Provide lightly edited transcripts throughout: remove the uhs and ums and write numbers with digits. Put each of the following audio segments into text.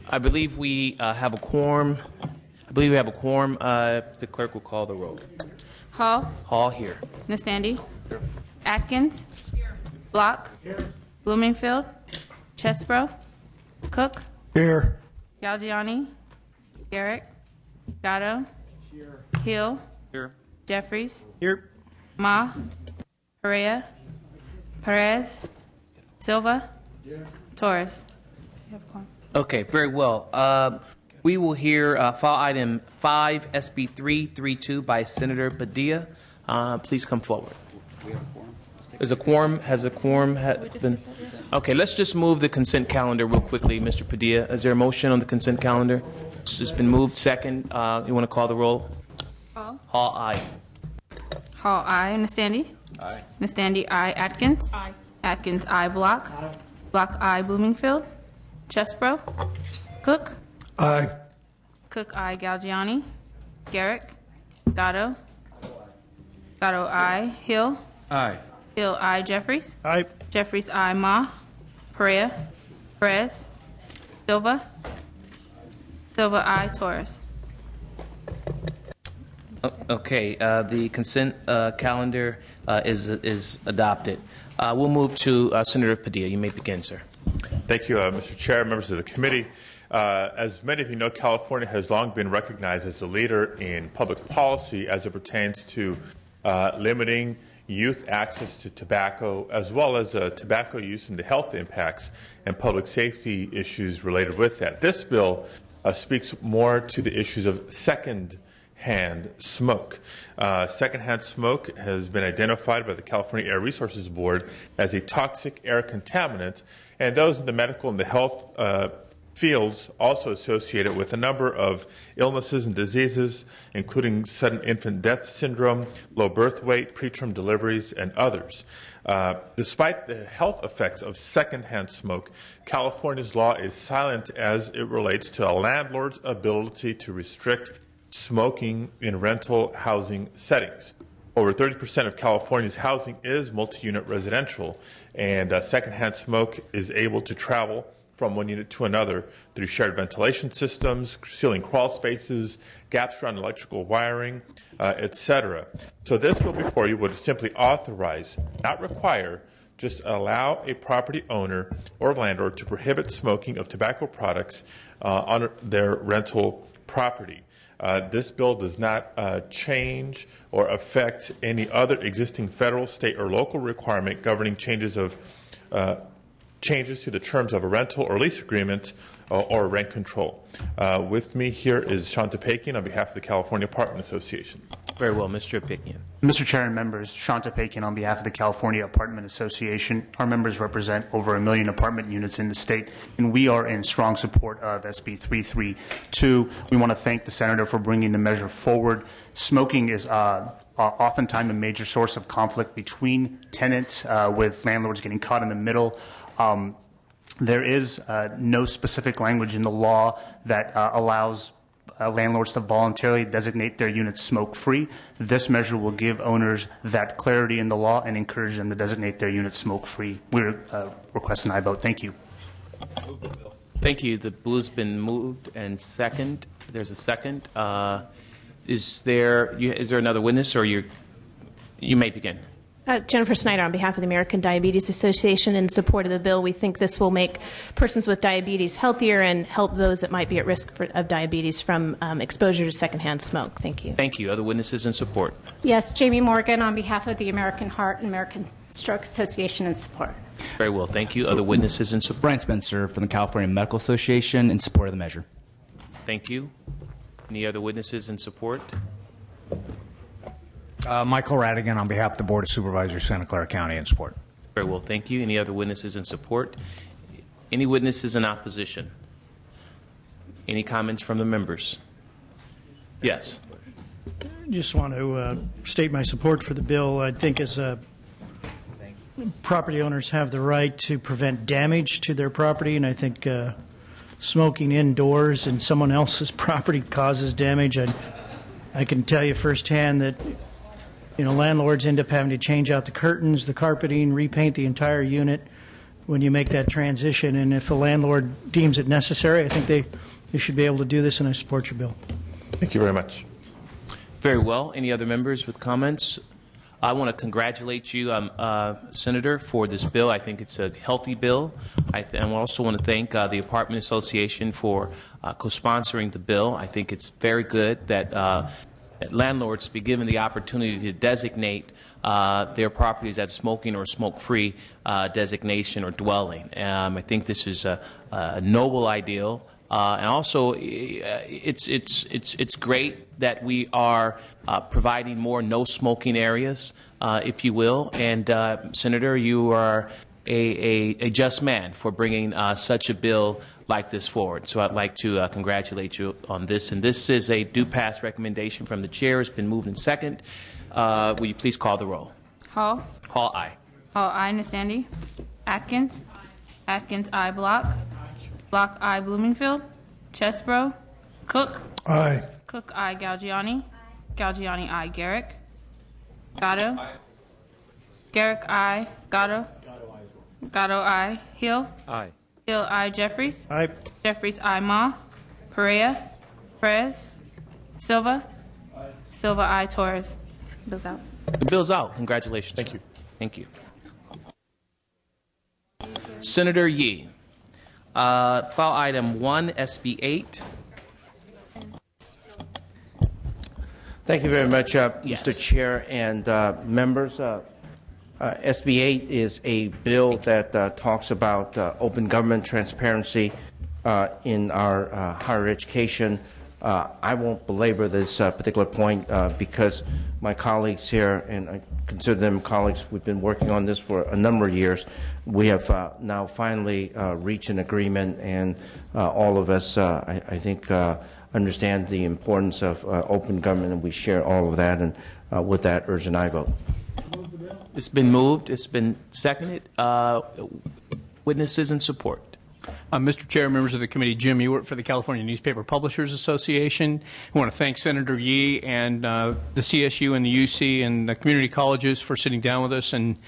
I believe we have a quorum. The clerk will call the roll. Hall. Hall here. Nastandi. Here. Atkins. Here. Block. Here. Bloomingfield. Chesbro. Cook. Here. Galgiani. Garrett. Gatto. Here. Hill. Here. Jeffries. Here. Ma. Perea. Perez. Silva. Here. Torres. Okay, very well. We will hear file item 5, SB 332 by Senator Padilla. Please come forward. Has a quorum been? Okay, let's just move the consent calendar real quickly, Mr. Padilla. Is there a motion on the consent calendar? It's been moved. Second. You want to call the roll? Hall. Hall, aye. Hall, aye. Nastandi. Aye. Nastandi, aye. Atkins. Aye. Atkins, aye. Block. Aye. Block, aye. Bloomingfield. Chesbro. Cook. Aye. Cook, aye. Galgiani. Garrett. Gatto. Gatto, aye. Hill. Aye. Hill, aye. Jeffries. Aye. Jeffries, aye. Ma. Perea. Perez. Silva. Silva, aye. Torres. Okay, the consent calendar is adopted. We'll move to Senator Padilla. You may begin, sir. Thank you, Mr. Chair, members of the committee. As many of you know, California has long been recognized as a leader in public policy as it pertains to limiting youth access to tobacco, as well as tobacco use and the health impacts and public safety issues related with that. This bill speaks more to the issues of second-hand smoke. Secondhand smoke has been identified by the California Air Resources Board as a toxic air contaminant, and those in the medical and the health fields also associated with a number of illnesses and diseases, including sudden infant death syndrome, low birth weight, preterm deliveries, and others. Despite the health effects of secondhand smoke, California's law is silent as it relates to a landlord's ability to restrict smoking in rental housing settings. Over 30% of California's housing is multi-unit residential, and secondhand smoke is able to travel from one unit to another through shared ventilation systems, ceiling crawl spaces, gaps around electrical wiring, etc. So this bill before you would simply authorize, not require, just allow a property owner or landlord to prohibit smoking of tobacco products on their rental property. This bill does not change or affect any other existing federal, state, or local requirement governing changes to the terms of a rental or lease agreement or rent control. With me here is Sean Tepakian on behalf of the California Apartment Association. Very well, Mr. Tepakian. Mr. Chair and members, Sean Tepakian on behalf of the California Apartment Association. Our members represent over 1 million apartment units in the state, and we are in strong support of SB 332. We want to thank the Senator for bringing the measure forward. Smoking is oftentimes a major source of conflict between tenants, with landlords getting caught in the middle. There is no specific language in the law that allows landlords to voluntarily designate their units smoke-free. This measure will give owners that clarity in the law and encourage them to designate their units smoke-free. We're requesting I vote. Thank you. Thank you. The bill's been moved and second. There's a second. Is there another witness, or you may begin? Jennifer Snyder on behalf of the American Diabetes Association in support of the bill. We think this will make persons with diabetes healthier and help those that might be at risk of diabetes from exposure to secondhand smoke. Thank you. Thank you. Other witnesses in support? Yes, Jamie Morgan on behalf of the American Heart and American Stroke Association in support. Very well. Thank you. Other witnesses in support? Brian Spencer from the California Medical Association in support of the measure. Thank you. Any other witnesses in support? Michael Radigan on behalf of the Board of Supervisors, Santa Clara County, in support. Very well, thank you. Any other witnesses in support? Any witnesses in opposition? Any comments from the members? Yes. Just want to state my support for the bill. I think as property owners have the right to prevent damage to their property, and I think smoking indoors in someone else's property causes damage. I can tell you firsthand that landlords end up having to change out the curtains, the carpeting, repaint the entire unit when you make that transition. And if a landlord deems it necessary, I think they should be able to do this, and I support your bill. Thank you very much. Very well. Any other members with comments? I want to congratulate you, Senator, for this bill. I think it's a healthy bill. I also want to thank the Apartment Association for co-sponsoring the bill. I think it's very good that landlords be given the opportunity to designate their properties as smoking or smoke-free designation or dwelling. I think this is a noble ideal. And also, it's great that we are providing more no-smoking areas, if you will. And Senator, you are a just man for bringing such a bill like this forward. So I'd like to congratulate you on this. And this is a do-pass recommendation from the chair. It's been moved in second. Will you please call the roll? Hall. Hall, aye. Hall, aye. Nastandi. Atkins. Atkins, aye. Block. Block, aye. Bloomingfield. Chesbro. Cook. Aye. Cook, aye. Galgiani. Galgiani, aye. Garrick. Gatto. Garrick, aye. Gatto. Gatto, aye. Hill. Aye. Hill, aye. Jeffries. Aye. Jeffries, aye. Ma. Perea. Perez. Silva. Silva, aye. Torres. Bill's out. The bill's out. Congratulations. Thank you. Thank you. Senator Yee. File item 1, SB 8. Thank you very much, Mr. Chair and members. SB 8 is a bill that talks about open government transparency in our higher education. I won't belabor this particular point because my colleagues here, and I consider them colleagues, we've been working on this for a number of years. We have now finally reached an agreement, and all of us, I think, understand the importance of open government, and we share all of that. And with that, urge an aye vote. It's been moved. It's been seconded. Witnesses in support. Mr. Chair, members of the committee, Jim Ewart for the California Newspaper Publishers Association. I want to thank Senator Yee and the CSU and the UC and the community colleges for sitting down with us and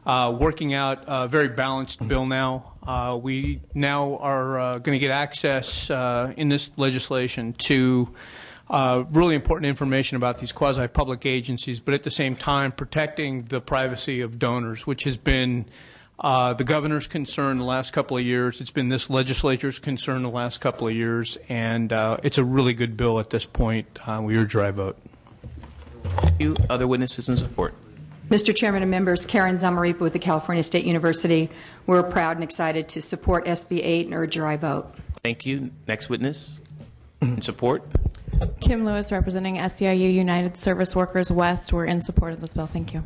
working out a very balanced bill now. We now are going to get access in this legislation to really important information about these quasi-public agencies, but at the same time protecting the privacy of donors, which has been the governor's concern the last couple of years. It's been this legislature's concern the last couple of years, and it's a really good bill at this point. We urge your aye vote. Thank you. Other witnesses in support. Mr. Chairman and members, Karen Zamaripa with the California State University. We're proud and excited to support SB 8 and urge your aye vote. Thank you. Next witness in support. Kim Lewis representing SEIU United Service Workers West. We're in support of this bill. Thank you.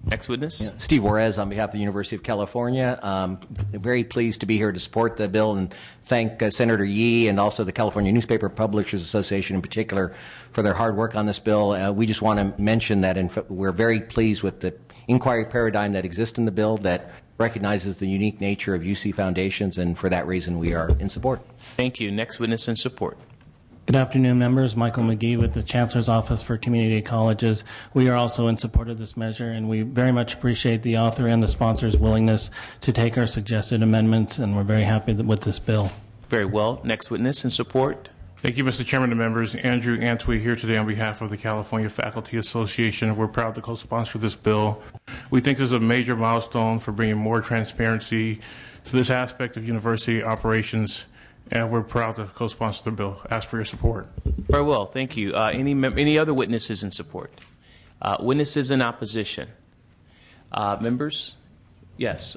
Next witness. Yeah, Steve Juarez on behalf of the University of California. Very pleased to be here to support the bill and thank Senator Yee and also the California Newspaper Publishers Association in particular for their hard work on this bill. We just want to mention that we're very pleased with the inquiry paradigm that exists in the bill that recognizes the unique nature of UC foundations, and for that reason we are in support. Thank you. Next witness in support. Good afternoon, members. Michael McGee with the Chancellor's Office for Community Colleges. We are also in support of this measure, and we very much appreciate the author and the sponsor's willingness to take our suggested amendments, and we're very happy with this bill. Very well. Next witness in support. Thank you, Mr. Chairman and members. Andrew Antwi here today on behalf of the California Faculty Association. We're proud to co-sponsor this bill. We think this is a major milestone for bringing more transparency to this aspect of university operations, and we're proud to co-sponsor the bill. Ask for your support. Very well. Thank you. Any other witnesses in support? Witnesses in opposition? Members? Yes.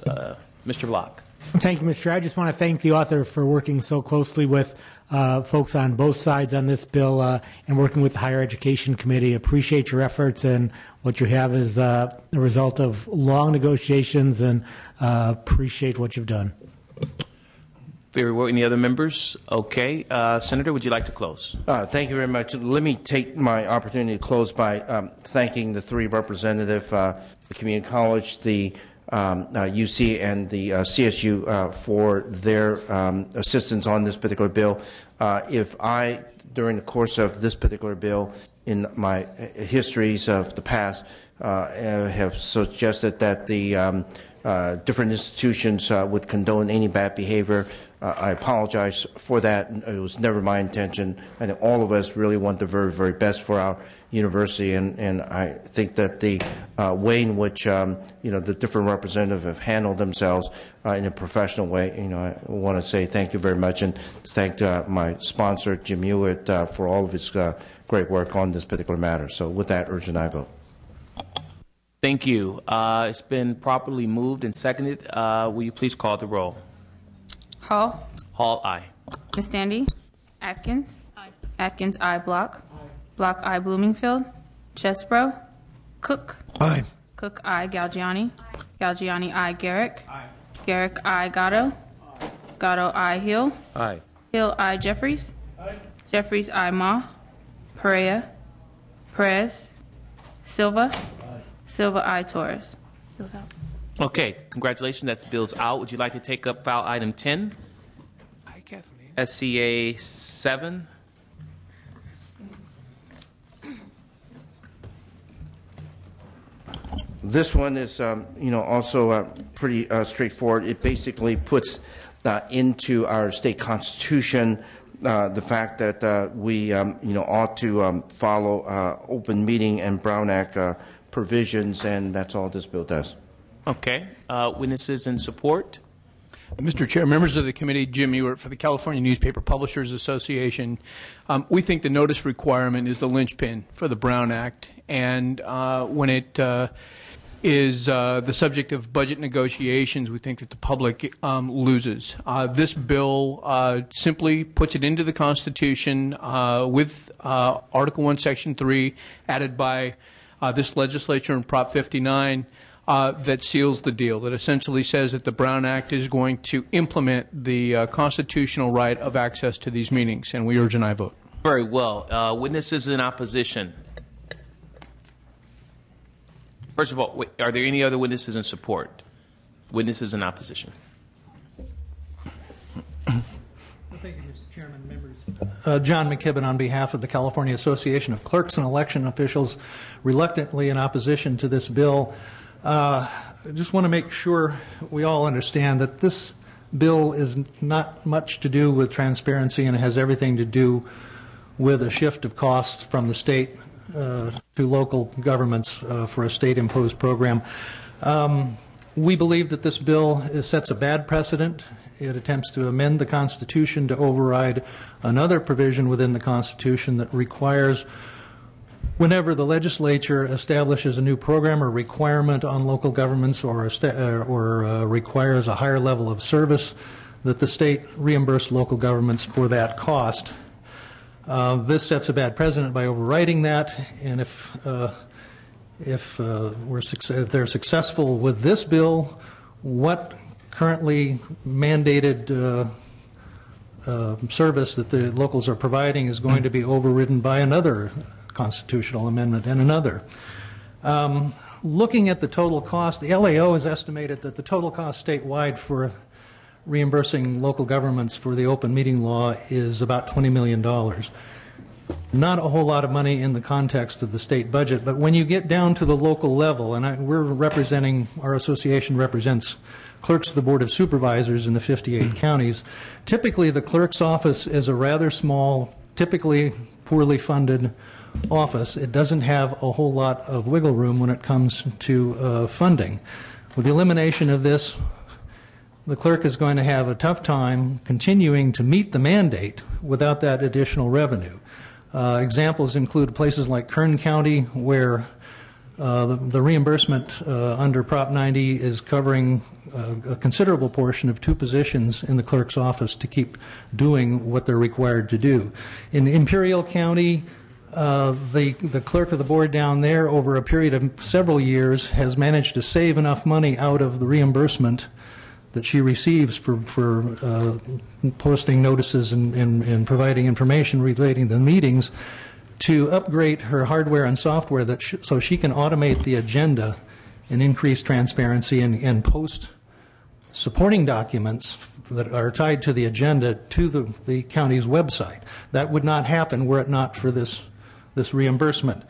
Mr. Block. Thank you, Mr. Chair. I just want to thank the author for working so closely with folks on both sides on this bill and working with the Higher Education Committee. Appreciate your efforts, and what you have is the result of long negotiations, and appreciate what you've done. Very well. Any other members? Okay. Senator, would you like to close? Thank you very much. Let me take my opportunity to close by thanking the three representatives, the community college, the UC, and the CSU for their assistance on this particular bill. If I, during the course of this particular bill, in my histories of the past, have suggested that the different institutions would condone any bad behavior. I apologize for that. It was never my intention. I think all of us really want the very, very best for our university, and I think that the way in which the different representatives have handled themselves in a professional way, I want to say thank you very much, and thank my sponsor, Jim Hewitt, for all of his great work on this particular matter. So with that, urge an aye vote. Thank you. It's been properly moved and seconded. Will you please call the roll? Hall. Hall, aye. Ms. Standy. Atkins. Aye. Atkins, aye. Block. Block, aye. Bloomingfield. Chesbro. Cook. Aye. Cook, aye. Galgiani. Galgiani, aye. Garrick. Aye. Garrick, aye. Gatto. Gatto, aye. Hill. Aye. Hill, aye. Jeffries. Aye. Jeffries, aye. Ma. Perea. Perez. Silva. Silva, aye. Torres. Bill's out. Okay, congratulations. That's bills out. Would you like to take up file item 10? Aye, Kathleen. SCA 7. This one is, also pretty straightforward. It basically puts into our state constitution the fact that we, ought to follow open meeting and Brown Act provisions, and that's all this bill does. Okay. Witnesses in support? Mr. Chair, members of the committee, Jim Ewert for the California Newspaper Publishers Association. We think the notice requirement is the linchpin for the Brown Act, and when it is the subject of budget negotiations, we think that the public loses. This bill simply puts it into the Constitution with Article 1, Section 3, added by this legislature in Prop 59, that seals the deal, that essentially says that the Brown Act is going to implement the constitutional right of access to these meetings, and we urge an aye vote. Very well. Witnesses in opposition? First of all, are there any other witnesses in support? Witnesses in opposition? Thank you, Mr. Chairman, members. John McKibben on behalf of the California Association of Clerks and Election Officials, reluctantly in opposition to this bill. I just want to make sure we all understand that this bill is not much to do with transparency, and it has everything to do with a shift of costs from the state to local governments for a state-imposed program. We believe that this bill sets a bad precedent. It attempts to amend the Constitution to override another provision within the Constitution that requires, whenever the legislature establishes a new program or requirement on local governments or requires a higher level of service, that the state reimburse local governments for that cost. This sets a bad precedent by overriding that, and if they're successful with this bill, what currently mandated service that the locals are providing is going to be overridden by another constitutional amendment and another. Looking at the total cost, the LAO has estimated that the total cost statewide for reimbursing local governments for the open meeting law is about $20 million. Not a whole lot of money in the context of the state budget, but when you get down to the local level, and our association represents clerks of the Board of Supervisors in the 58 counties, typically the clerk's office is a rather small, typically poorly funded office. It doesn't have a whole lot of wiggle room when it comes to funding. With the elimination of this, the clerk is going to have a tough time continuing to meet the mandate without that additional revenue. Examples include places like Kern County, where the reimbursement under Prop 90 is covering a considerable portion of 2 positions in the clerk's office to keep doing what they're required to do. In Imperial County, the clerk of the board down there, over a period of several years, has managed to save enough money out of the reimbursement that she receives for posting notices and providing information relating to the meetings to upgrade her hardware and software so she can automate the agenda and increase transparency and post supporting documents that are tied to the agenda to the county's website. That would not happen were it not for this reimbursement.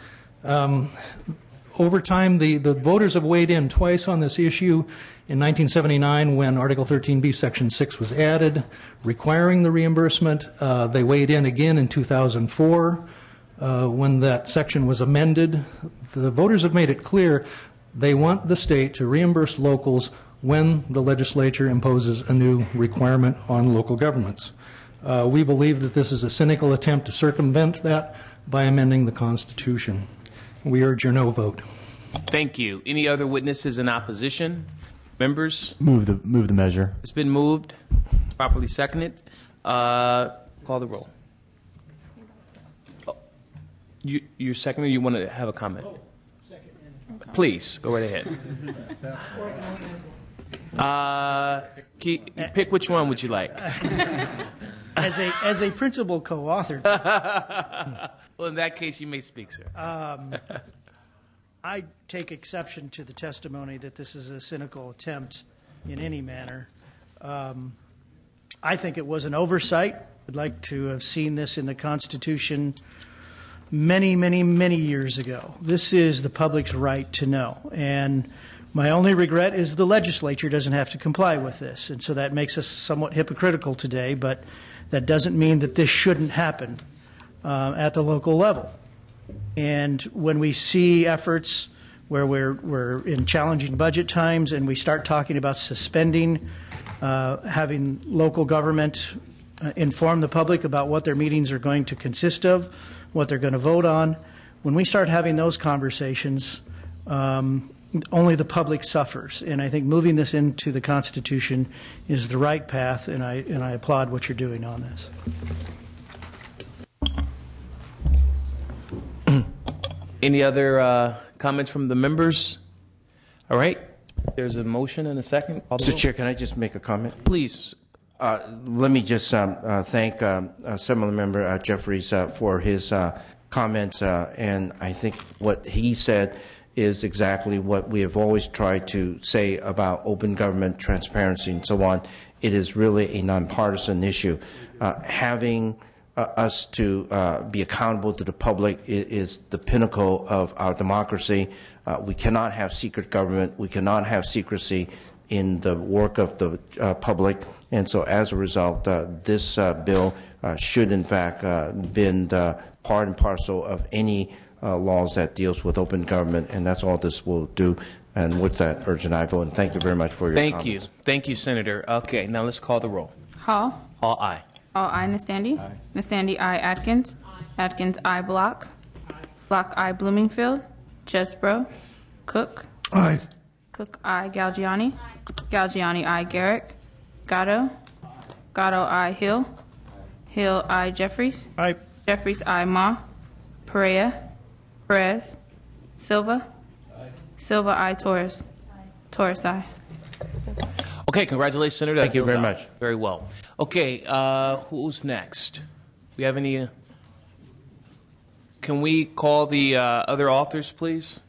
over time, the voters have weighed in twice on this issue. In 1979, when Article 13B, Section 6 was added, requiring the reimbursement. They weighed in again in 2004 when that section was amended. The voters have made it clear they want the state to reimburse locals when the legislature imposes a new requirement on local governments. We believe that this is a cynical attempt to circumvent that by amending the Constitution. We urge your no vote. Thank you. Any other witnesses in opposition? Members? Move the measure. It's been moved, properly seconded. Call the roll. Oh, you're seconding, or you want to have a comment? Please, go right ahead. Pick which one would you like? As a principal co-author. Well, in that case, you may speak, sir. I take exception to the testimony that this is a cynical attempt in any manner. I think it was an oversight. I'd like to have seen this in the Constitution many, many, many years ago. This is the public's right to know. And my only regret is the legislature doesn't have to comply with this. And so that makes us somewhat hypocritical today, but that doesn't mean that this shouldn't happen at the local level. And when we see efforts where we're in challenging budget times and we start talking about suspending, having local government inform the public about what their meetings are going to consist of, what they're going to vote on, when we start having those conversations, only the public suffers. And I think moving this into the Constitution is the right path, and I applaud what you're doing on this. Any other comments from the members? All right. There's a motion and a second. Mr. Chair, can I just make a comment? Please. Let me just thank Assemblymember Jeffries for his comments, and I think what he said is exactly what we have always tried to say about open government, transparency, and so on. It is really a nonpartisan issue. Having us to be accountable to the public is the pinnacle of our democracy. We cannot have secret government. We cannot have secrecy in the work of the public. And so as a result, this bill should in fact been part and parcel of any laws that deals with open government, and that's all this will do. And with that, urge an aye vote. And thank you very much for your comments. Thank you, Senator. Okay, now let's call the roll. Hall. Hall, aye. Hall, aye. Nastandi. Aye. Nastandi, aye. Atkins. Atkins, aye. Block. Block, aye. Bloomingfield. Chesbro. Cook. Aye. Cook, aye. Galgiani. Galgiani, aye. Garrick. Gatto. Gatto, aye. Hill. Hill, aye. Jeffries. Aye. Jeffries, aye. Ma. Perea. Perez. Silva. Silva, aye. Torres. Torres, aye. Okay, congratulations, Senator. Thank you very much. Very well. Okay, who's next? We have any? Can we call the other authors, please?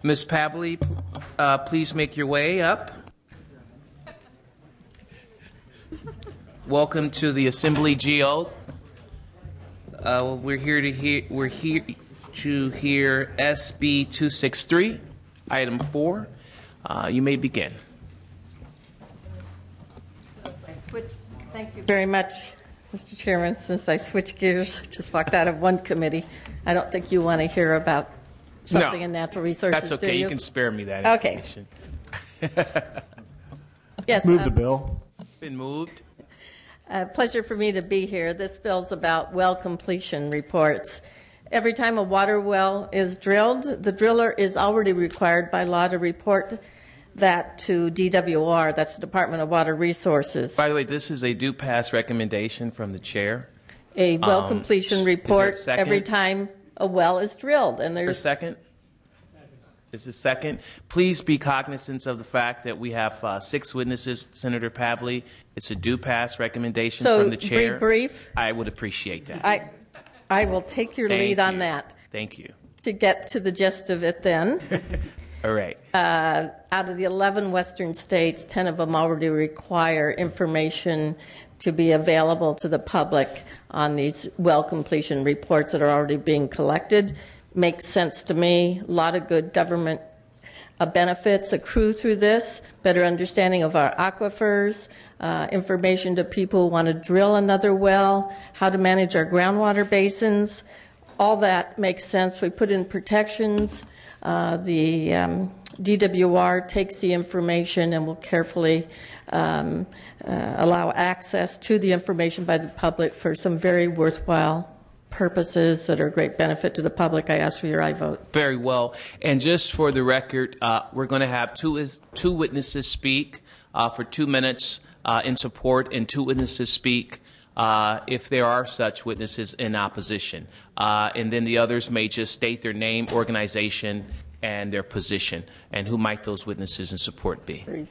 Ms. Pavley, please make your way up. Welcome to the Assembly GO. We're here to hear SB 263, item 4. You may begin. Thank you very much, Mr. Chairman. Since I switched gears, just walked out of one committee, I don't think you want to hear about something in natural resources. That's okay. Do you? You can spare me that information. Yes. Move the bill. Been moved. Pleasure for me to be here. This bill's about well completion reports. Every time a water well is drilled, the driller is already required by law to report that to DWR, that's the Department of Water Resources. By the way, this is a due pass recommendation from the chair. A well completion report is there a second? every time a well is drilled. And there's a second? Is a second? Please be cognizant of the fact that we have 6 witnesses, Senator Pavley. It's a due pass recommendation from the chair. So, brief. I would appreciate that. I will take your lead on that. Thank you. To get to the gist of it then. All right. Out of the 11 western states, 10 of them already require information to be available to the public on these well completion reports that are already being collected. Makes sense to me. A lot of good government benefits accrue through this, better understanding of our aquifers, information to people who want to drill another well, how to manage our groundwater basins. All that makes sense. We put in protections. The DWR takes the information and will carefully allow access to the information by the public for some very worthwhile purposes that are a great benefit to the public. I ask for your aye vote. Very well. And just for the record, we're going to have two witnesses speak for 2 minutes in support, and 2 witnesses speak if there are such witnesses in opposition. And then the others may just state their name, organization, and their position. And who might those witnesses in support be? Brief.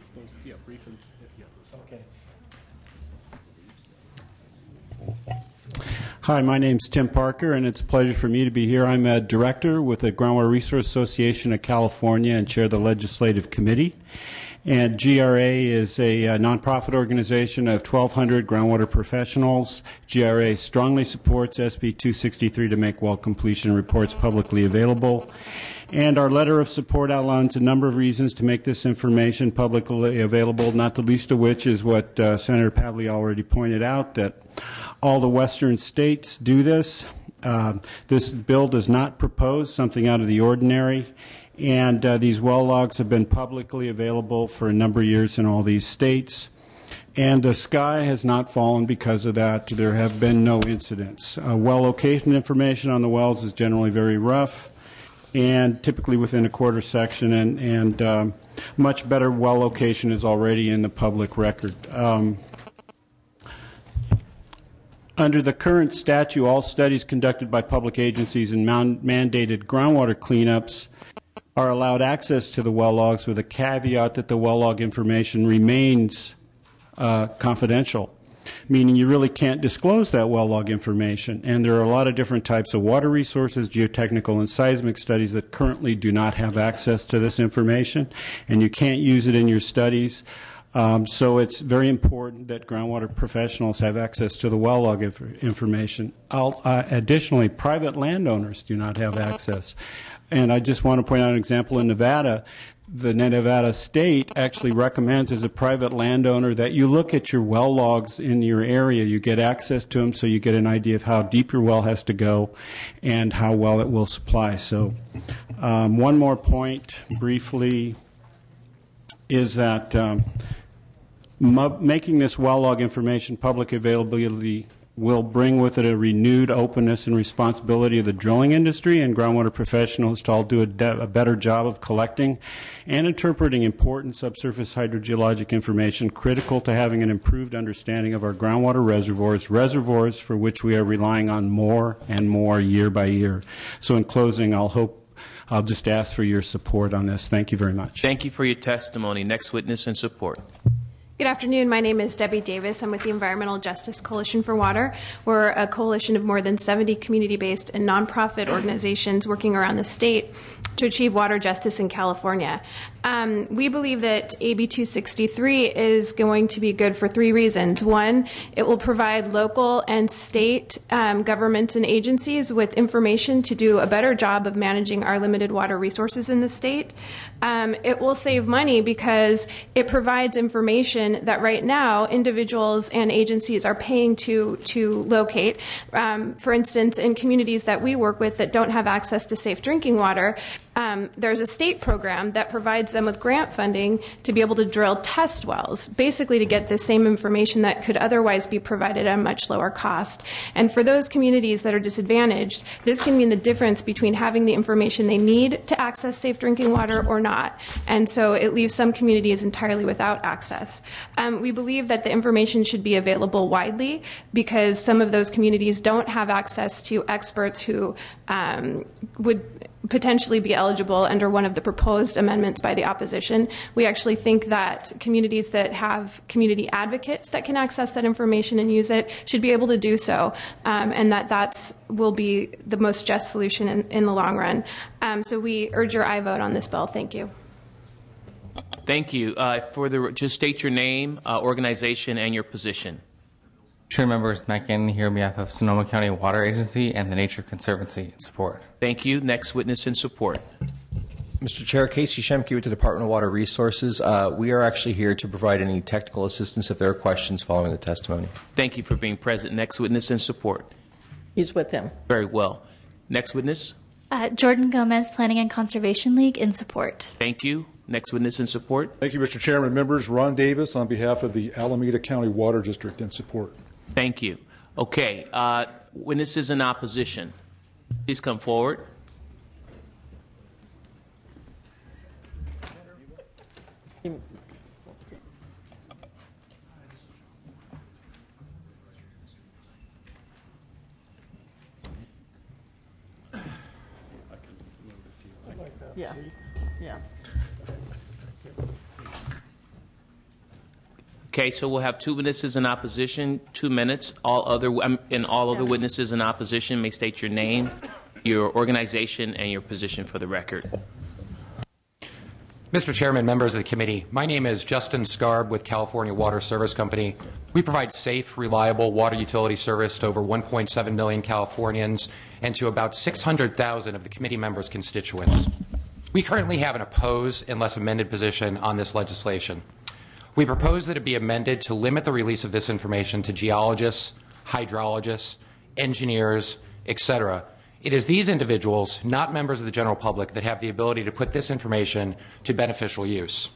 Hi, my name's Tim Parker, and it's a pleasure for me to be here. I'm a director with the Groundwater Resource Association of California and chair the legislative committee. And GRA is a nonprofit organization of 1,200 groundwater professionals. GRA strongly supports SB 263 to make well completion reports publicly available. And our letter of support outlines a number of reasons to make this information publicly available, not the least of which is what Senator Pavley already pointed out, that all the western states do this. This bill does not propose something out of the ordinary. And these well logs have been publicly available for a number of years in all these states. And the sky has not fallen because of that. There have been no incidents. Well location information on the wells is generally very rough and typically within a quarter section, and much better well location is already in the public record. Under the current statute, all studies conducted by public agencies and mandated groundwater cleanups are allowed access to the well logs with a caveat that the well log information remains confidential, meaning you really can't disclose that well log information. And there are a lot of different types of water resources, geotechnical and seismic studies that currently do not have access to this information, and you can't use it in your studies. So it's very important that groundwater professionals have access to the well log information. Additionally, private landowners do not have access. And I just want to point out an example in Nevada. The Nevada state actually recommends as a private landowner that you look at your well logs in your area. You get access to them so you get an idea of how deep your well has to go and how well it will supply. So one more point briefly is that making this well log information public availability will bring with it a renewed openness and responsibility of the drilling industry and groundwater professionals to all do a better job of collecting and interpreting important subsurface hydrogeologic information critical to having an improved understanding of our groundwater reservoirs for which we are relying on more and more year by year. So in closing, I'll just ask for your support on this. Thank you very much. Thank you for your testimony. Next witness in support. Good afternoon. My name is Debbie Davis. I'm with the Environmental Justice Coalition for Water. We're a coalition of more than 70 community-based and nonprofit organizations working around the state to achieve water justice in California. We believe that AB 263 is going to be good for 3 reasons. One, it will provide local and state governments and agencies with information to do a better job of managing our limited water resources in the state. It will save money because it provides information that right now individuals and agencies are paying to locate. For instance, in communities that we work with that don't have access to safe drinking water, there's a state program that provides them with grant funding to be able to drill test wells, basically to get the same information that could otherwise be provided at a much lower cost. And for those communities that are disadvantaged, this can mean the difference between having the information they need to access safe drinking water or not. And so it leaves some communities entirely without access. We believe that the information should be available widely because some of those communities don't have access to experts who would potentially be eligible under one of the proposed amendments by the opposition. We actually think that communities that have community advocates that can access that information and use it should be able to do so, and that will be the most just solution in the long run. So we urge your aye vote on this bill. Thank you. Thank you. Just state your name, organization, and your position. Chair members, Matt Gannon here on behalf of Sonoma County Water Agency and the Nature Conservancy in support. Thank you. Next witness in support. Mr. Chair, Casey Shemke with the Department of Water Resources. We are actually here to provide any technical assistance if there are questions following the testimony. Thank you for being present. Next witness in support. He's with him. Very well. Next witness. Jordan Gomez, Planning and Conservation League, in support. Thank you. Next witness in support. Thank you, Mr. Chairman. Members, Ron Davis on behalf of the Alameda County Water District in support. Thank you. Okay. Witnesses in opposition, please come forward. Yeah. Yeah. Okay, so we'll have 2 witnesses in opposition, 2 minutes. All other witnesses in opposition may state your name, your organization, and your position for the record. Mr. Chairman, members of the committee, my name is Justin Scarb with California Water Service Company. We provide safe, reliable water utility service to over 1.7 million Californians and to about 600,000 of the committee members' constituents. We currently have an oppose unless amended position on this legislation. We propose that it be amended to limit the release of this information to geologists, hydrologists, engineers, etc. It is these individuals, not members of the general public, that have the ability to put this information to beneficial use.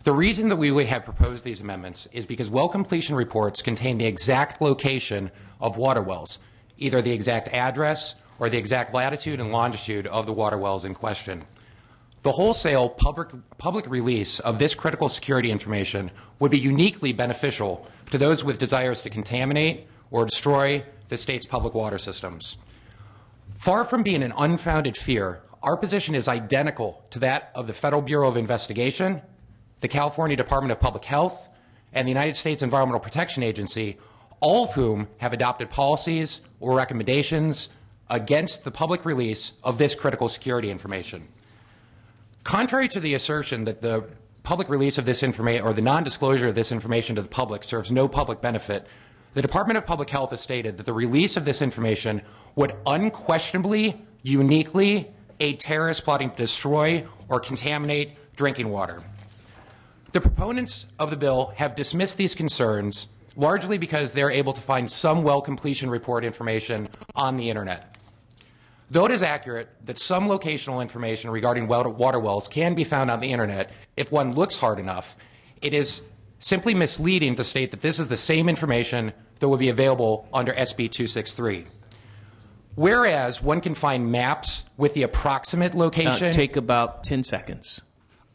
The reason that we would have proposed these amendments is because well completion reports contain the exact location of water wells, either the exact address or the exact latitude and longitude of the water wells in question. The wholesale public release of this critical security information would be uniquely beneficial to those with desires to contaminate or destroy the state's public water systems. Far from being an unfounded fear, our position is identical to that of the Federal Bureau of Investigation, the California Department of Public Health, and the United States Environmental Protection Agency, all of whom have adopted policies or recommendations against the public release of this critical security information. Contrary to the assertion that the public release of this information or the non-disclosure of this information to the public serves no public benefit, the Department of Public Health has stated that the release of this information would unquestionably, uniquely aid terrorists plotting to destroy or contaminate drinking water. The proponents of the bill have dismissed these concerns largely because they're able to find some well completion report information on the internet. Though it is accurate that some locational information regarding water wells can be found on the internet if one looks hard enough, it is simply misleading to state that this is the same information that would be available under SB 263. Whereas one can find maps with the approximate location Take about 10 seconds.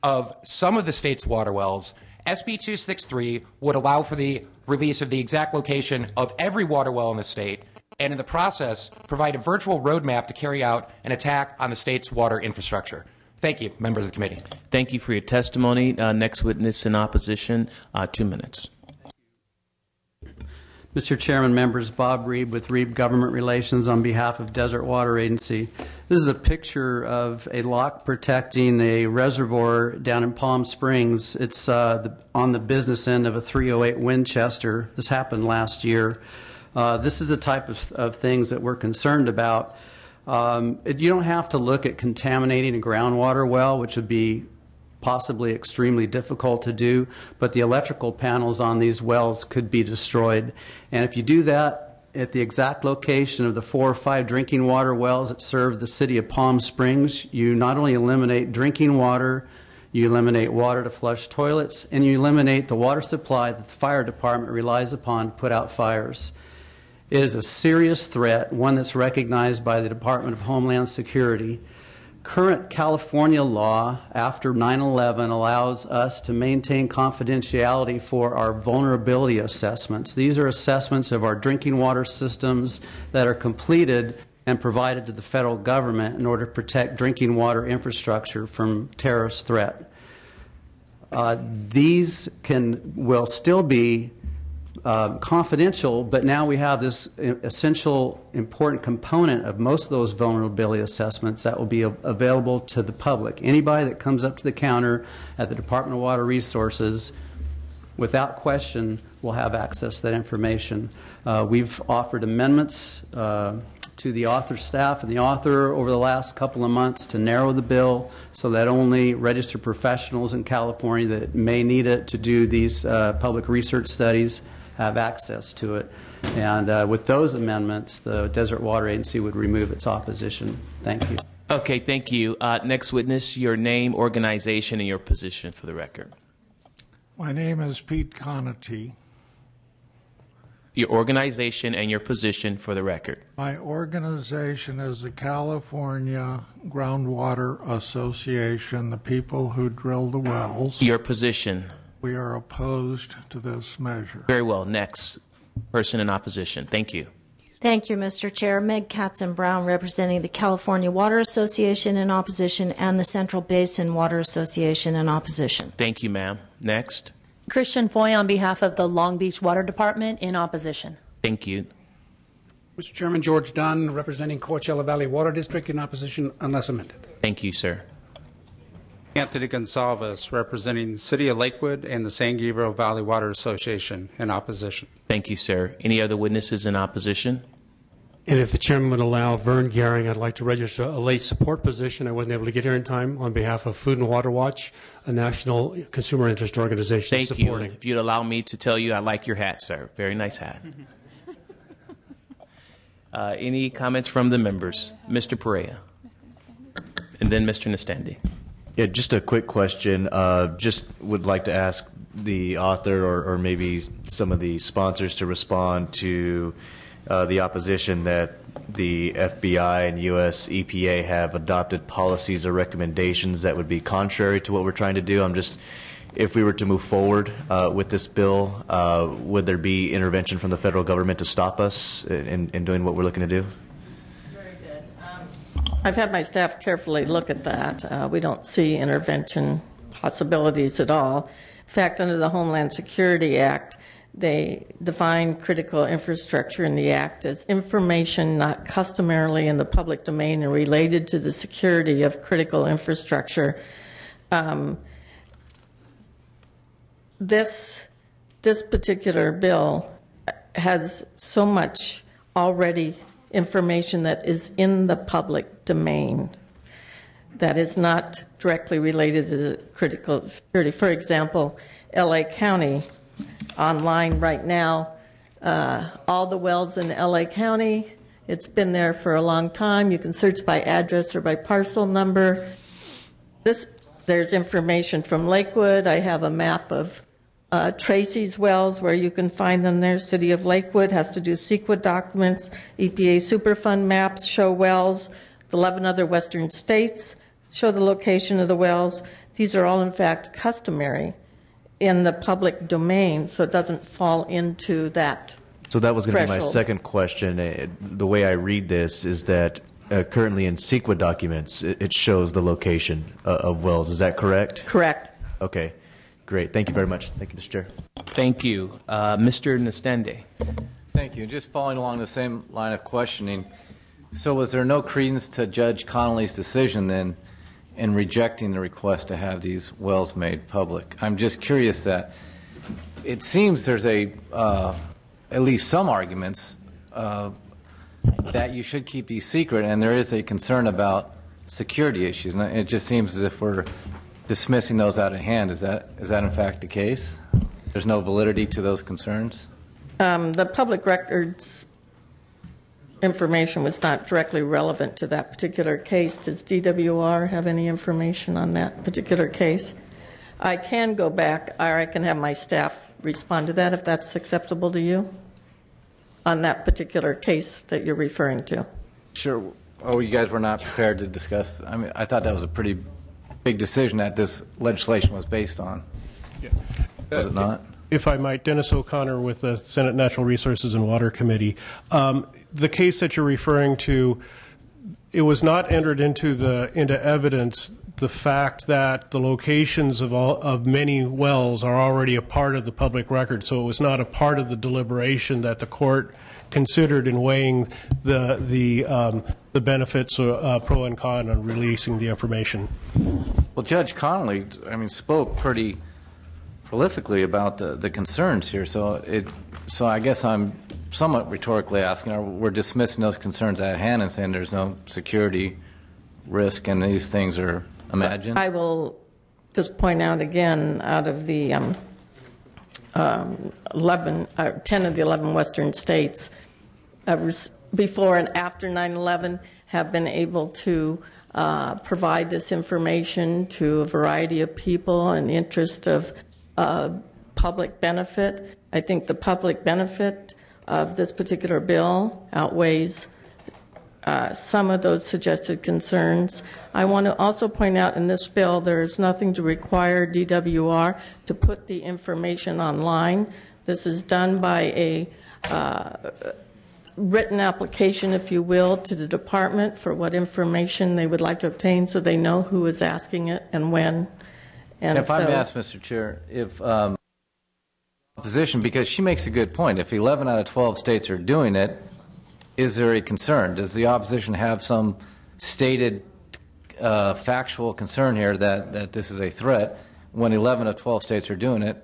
Of some of the state's water wells, SB 263 would allow for the release of the exact location of every water well in the state, and in the process provide a virtual roadmap to carry out an attack on the state's water infrastructure. Thank you, members of the committee. Thank you for your testimony. Next witness in opposition, 2 minutes. Mr. Chairman, members, Bob Reeb with Reeb Government Relations on behalf of Desert Water Agency. This is a picture of a lock protecting a reservoir down in Palm Springs. It's on the business end of a 308 Winchester. This happened last year. This is the type of things that we're concerned about. You don't have to look at contaminating a groundwater well, which would be possibly extremely difficult to do, but the electrical panels on these wells could be destroyed. And if you do that at the exact location of the 4 or 5 drinking water wells that serve the city of Palm Springs, you not only eliminate drinking water, you eliminate water to flush toilets, and you eliminate the water supply that the fire department relies upon to put out fires. It is a serious threat, one that's recognized by the Department of Homeland Security. Current California law after 9/11 allows us to maintain confidentiality for our vulnerability assessments. These are assessments of our drinking water systems that are completed and provided to the federal government in order to protect drinking water infrastructure from terrorist threat. These will still be confidential, but now we have this essential, important component of most of those vulnerability assessments that will be available to the public. Anybody that comes up to the counter at the Department of Water Resources, without question, will have access to that information. We've offered amendments to the author's staff and the author over the last couple of months to narrow the bill so that only registered professionals in California that may need it to do these public research studies have access to it. And with those amendments, the Desert Water Agency would remove its opposition. Thank you. Okay, thank you. Next witness, your name, organization, and your position for the record. My name is Pete Conatee. Your organization and your position for the record. My organization is the California Groundwater Association, the people who drill the wells. Your position. We are opposed to this measure. Very well. Next person in opposition. Thank you. Thank you, Mr. Chair. Meg Katzenbrown, representing the California Water Association in opposition and the Central Basin Water Association in opposition. Thank you, ma'am. Next. Christian Foy on behalf of the Long Beach Water Department in opposition. Thank you. Mr. Chairman, George Dunn, representing Coachella Valley Water District in opposition unless amended. Thank you, sir. Anthony Gonsalves, representing the City of Lakewood and the San Gabriel Valley Water Association in opposition. Thank you, sir. Any other witnesses in opposition? And if the chairman would allow, Vern Gehring, I'd like to register a late support position. I wasn't able to get here in time on behalf of Food and Water Watch, a national consumer interest organization. Thank supporting. you. If you'd allow me to tell you, I like your hat, sir. Very nice hat. Any comments from the members? Mr. Perea. And then Mr. Nastandi. Yeah, just a quick question. Just would like to ask the author or maybe some of the sponsors to respond to the opposition that the FBI and U.S. EPA have adopted policies or recommendations that would be contrary to what we're trying to do. If we were to move forward with this bill, would there be intervention from the federal government to stop us in doing what we're looking to do? I've had my staff carefully look at that. We don't see intervention possibilities at all. In fact, under the Homeland Security Act, they define critical infrastructure in the Act as information not customarily in the public domain and related to the security of critical infrastructure. This particular bill has so much already information that is in the public domain that is not directly related to critical security. For example, LA County, online right now, all the wells in LA County, it's been there for a long time. You can search by address or by parcel number. There's information from Lakewood. I have a map of Tracy's wells where you can find them there. City of Lakewood has to do CEQA documents. EPA Superfund maps show wells. 11 other western states show the location of the wells. These are all, in fact, customary in the public domain, so it doesn't fall into that. So that was going to be my threshold. second question. The way I read this is that currently in CEQA documents, it shows the location of wells. Is that correct? Correct. Okay, great. Thank you very much. Thank you, Mr. Chair. Thank you. Mr. Nastende. Thank you. Just following along the same line of questioning, so was there no credence to Judge Connolly's decision then in rejecting the request to have these wells made public? I'm just curious that it seems there's at least some arguments that you should keep these secret, and there is a concern about security issues. And it just seems as if we're dismissing those out of hand. Is that in fact the case? There's no validity to those concerns? The public records information was not directly relevant to that particular case. Does DWR have any information on that particular case? I can go back, or I can have my staff respond to that if that's acceptable to you on that particular case that you're referring to. Sure. Oh, you guys were not prepared to discuss? I mean, I thought that was a pretty big decision that this legislation was based on. Yeah. Was it not? If I might, Dennis O'Connor with the Senate Natural Resources and Water Committee. The case that you're referring to, it was not entered into evidence the fact that the locations of many wells are already a part of the public record, so it was not a part of the deliberation that the court considered in weighing the benefits pro and con on releasing the information. Well, Judge Connolly, spoke pretty prolifically about the concerns here. So I guess I'm somewhat rhetorically asking, we're dismissing those concerns at hand and saying there's no security risk and these things are imagined? I will just point out again, out of the 10 of the 11 western states, before and after 9/11, have been able to provide this information to a variety of people in the interest of public benefit. I think the public benefit of this particular bill outweighs some of those suggested concerns. I want to also point out in this bill there is nothing to require DWR to put the information online. This is done by a written application, if you will, to the department for what information they would like to obtain so they know who is asking it and when. And if I may ask, Mr. Chair, if opposition, because she makes a good point, if 11 out of 12 states are doing it, is there a concern? Does the opposition have some stated factual concern here that this is a threat? When 11 of 12 states are doing it,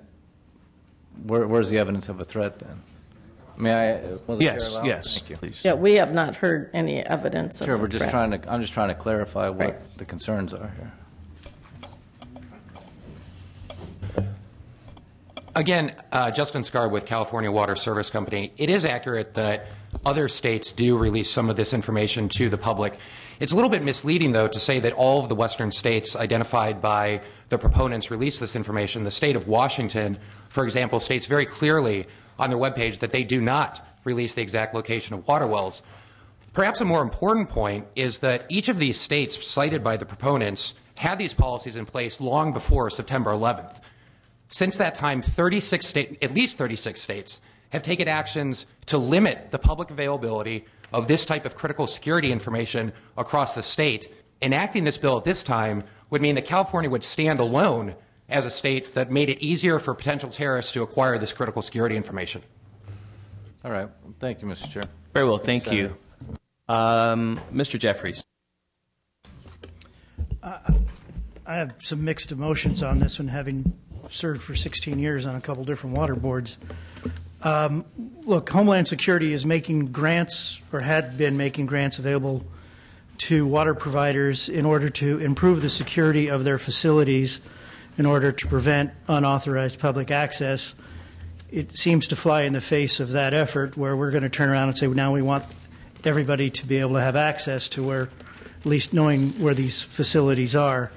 where's the evidence of a threat then? May I? Yes. Thank you. Please. Yeah, we have not heard any evidence of Sure, a threat. I'm just trying to clarify what the concerns are here. Again, Justin Scar with California Water Service Company. It is accurate that other states do release some of this information to the public. It's a little bit misleading, though, to say that all of the western states identified by the proponents release this information. The state of Washington, for example, states very clearly on their webpage that they do not release the exact location of water wells. Perhaps a more important point is that each of these states cited by the proponents had these policies in place long before September 11th. Since that time, at least 36 states have taken actions to limit the public availability of this type of critical security information across the state. Enacting this bill at this time would mean that California would stand alone as a state that made it easier for potential terrorists to acquire this critical security information. All right. Thank you, Mr. Chair. Very well. Thank you. Mr. Jeffries. I have some mixed emotions on this one, having served for 16 years on a couple different water boards. Look, Homeland Security is making grants, or had been making grants available to water providers in order to improve the security of their facilities in order to prevent unauthorized public access. It seems to fly in the face of that effort, where we're going to turn around and say, well, now we want everybody to be able to have access to where, at least knowing where these facilities are.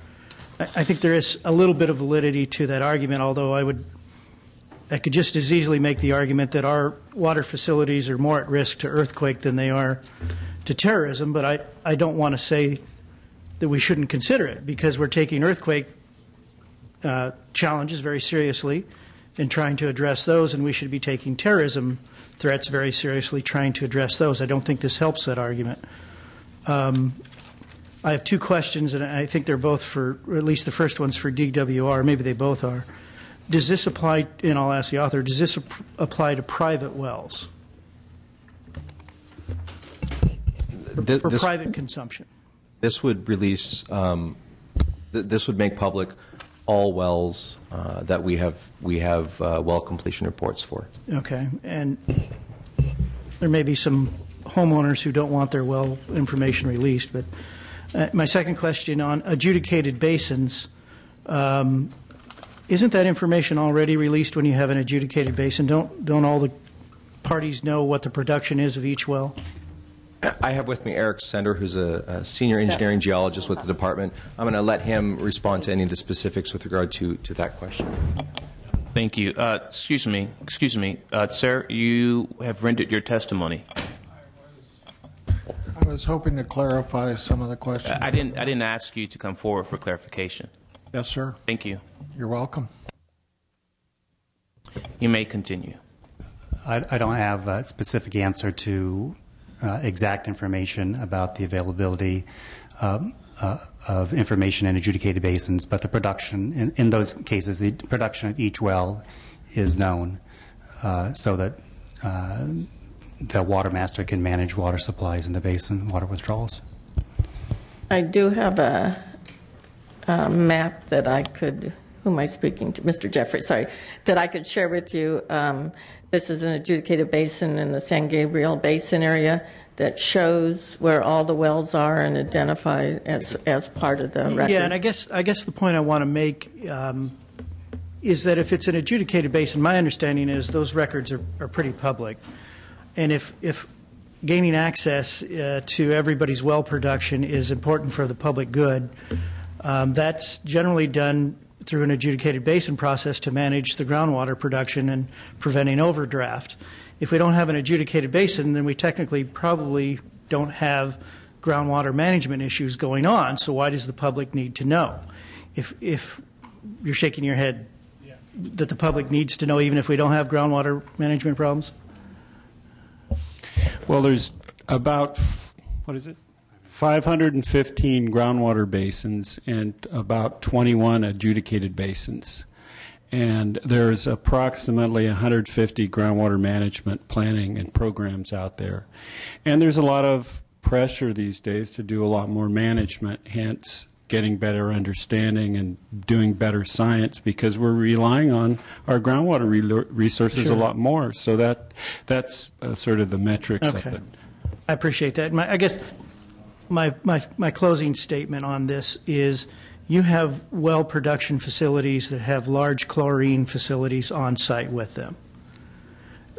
I think there is a little bit of validity to that argument, although I could just as easily make the argument that our water facilities are more at risk to earthquake than they are to terrorism, but I don't want to say that we shouldn't consider it, because we're taking earthquake challenges very seriously and trying to address those, and we should be taking terrorism threats very seriously, trying to address those. I don't think this helps that argument. I have two questions, and I think they're both for, or at least the first one's for DWR. Maybe they both are. Does this apply, and I'll ask the author, does this apply to private wells? For private consumption? This would release, this would make public all wells that we have well completion reports for. Okay. And there may be some homeowners who don't want their well information released, but my second question on adjudicated basins, isn't that information already released when you have an adjudicated basin? Don't all the parties know what the production is of each well? I have with me Eric Sender, who's a senior engineering geologist with the department. I'm going to let him respond to any of the specifics with regard to that question. Thank you. Excuse me, sir. You have rendered your testimony. I was hoping to clarify some of the questions. I didn't ask you to come forward for clarification. Yes, sir. Thank you. You're welcome. You may continue. I don't have a specific answer to exact information about the availability of information in adjudicated basins, but the production, in those cases, the production of each well is known so that the water master can manage water supplies in the basin, water withdrawals. I do have a map that I could, who am I speaking to? Mr. Jeffrey, sorry, that I could share with you. This is an adjudicated basin in the San Gabriel Basin area that shows where all the wells are and identified as part of the record. Yeah, and I guess the point I want to make is that if it's an adjudicated basin, my understanding is those records are pretty public. And if gaining access to everybody's well production is important for the public good, that's generally done through an adjudicated basin process to manage the groundwater production and preventing overdraft. If we don't have an adjudicated basin, then we technically probably don't have groundwater management issues going on, so why does the public need to know? If you're shaking your head, that the public needs to know even if we don't have groundwater management problems? Well, there's about, 515 groundwater basins and about 21 adjudicated basins. And there's approximately 150 groundwater management planning and programs out there. And there's a lot of pressure these days to do a lot more management, hence getting better understanding and doing better science, because we're relying on our groundwater resources a lot more. So that's sort of the metrics of it. I appreciate that. I guess my closing statement on this is you have well production facilities that have large chlorine facilities on site with them.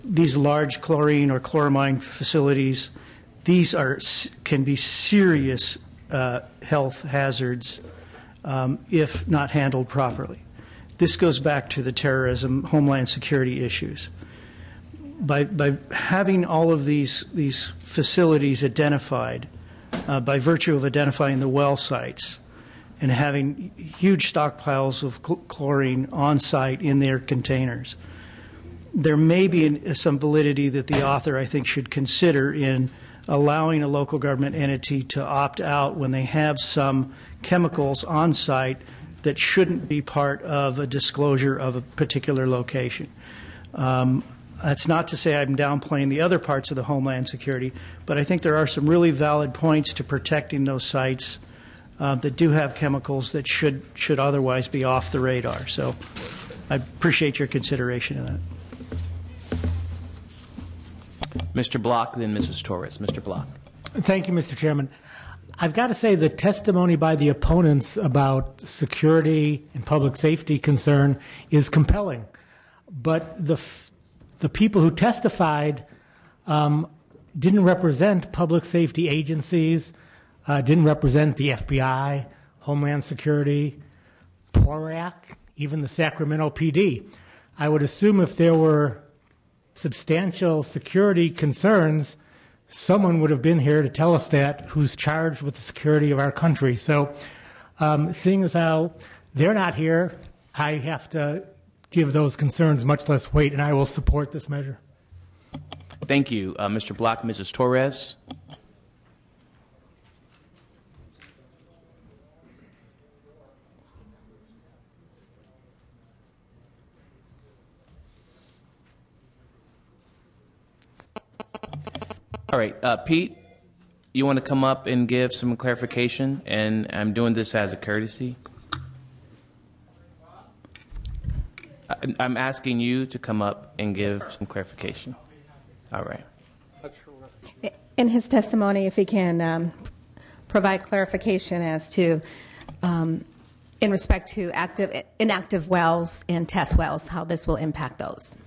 These large chlorine or chloramine facilities, these can be serious health hazards if not handled properly. This goes back to the terrorism, homeland security issues. By having all of these facilities identified, by virtue of identifying the well sites and having huge stockpiles of chlorine on site in their containers, there may be some validity that the author, I think, should consider in allowing a local government entity to opt out when they have some chemicals on site that shouldn't be part of a disclosure of a particular location. That's not to say I'm downplaying the other parts of the homeland security, but I think there are some really valid points to protecting those sites that do have chemicals that should otherwise be off the radar. So I appreciate your consideration of that. Mr. Block, then Mrs. Torres. Mr. Block. Thank you, Mr. Chairman. I've got to say the testimony by the opponents about security and public safety concern is compelling, but the people who testified didn't represent public safety agencies, didn't represent the FBI, Homeland Security, PORAC, even the Sacramento PD. I would assume if there were substantial security concerns, someone would have been here to tell us that, who's charged with the security of our country. So seeing as how they're not here, I have to give those concerns much less weight, and I will support this measure. Thank you, Mr. Block. Mrs. Torres. All right, Pete, you want to come up and give some clarification? And I'm doing this as a courtesy. I'm asking you to come up and give some clarification. All right. In his testimony, if he can provide clarification as to, in respect to inactive wells and test wells, how this will impact those.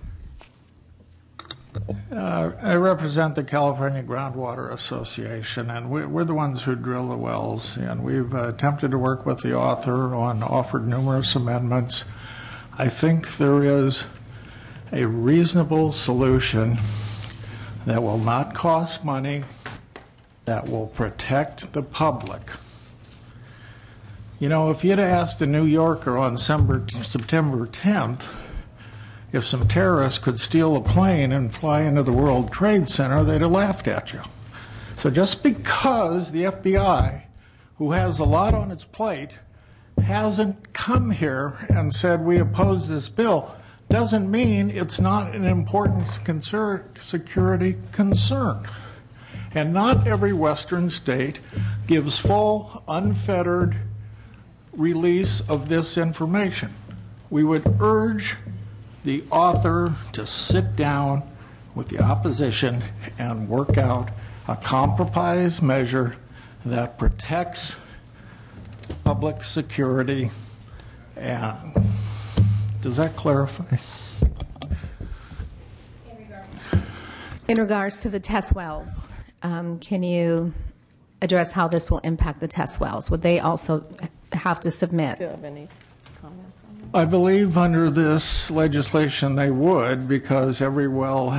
I represent the California Groundwater Association, and we're the ones who drill the wells, and we've attempted to work with the author on offered numerous amendments. I think there is a reasonable solution that will not cost money, that will protect the public. You know, if you'd asked a New Yorker on September 10th if some terrorists could steal a plane and fly into the World Trade Center, they'd have laughed at you. So just because the FBI, who has a lot on its plate, hasn't come here and said we oppose this bill, doesn't mean it's not an important security concern. And not every Western state gives full, unfettered release of this information. We would urge the author to sit down with the opposition and work out a compromise measure that protects public security. And does that clarify? In regards to the test wells, can you address how this will impact the test wells? Would they also have to submit? Do you have any comments on that? I believe under this legislation they would, because every well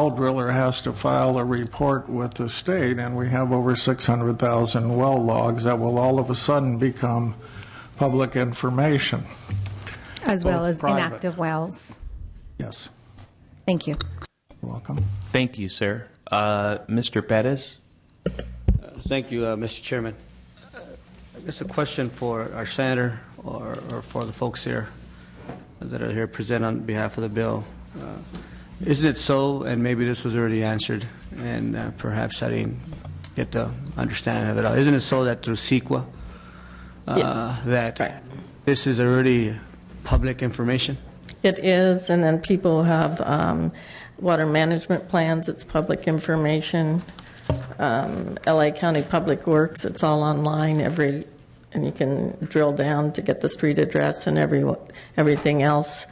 driller has to file a report with the state, and we have over 600,000 well logs that will all of a sudden become public information. As well as private. Inactive wells. Yes. Thank you. You're welcome. Thank you, sir. Mr. Pettis? Thank you, Mr. Chairman. It's a question for our senator or for the folks here that are here present on behalf of the bill. Isn't it so, and maybe this was already answered, and perhaps I didn't get the understanding of it all, isn't it so that through CEQA that this is already public information? It is, and then people have water management plans, it's public information. LA County Public Works, it's all online, and you can drill down to get the street address and everything else.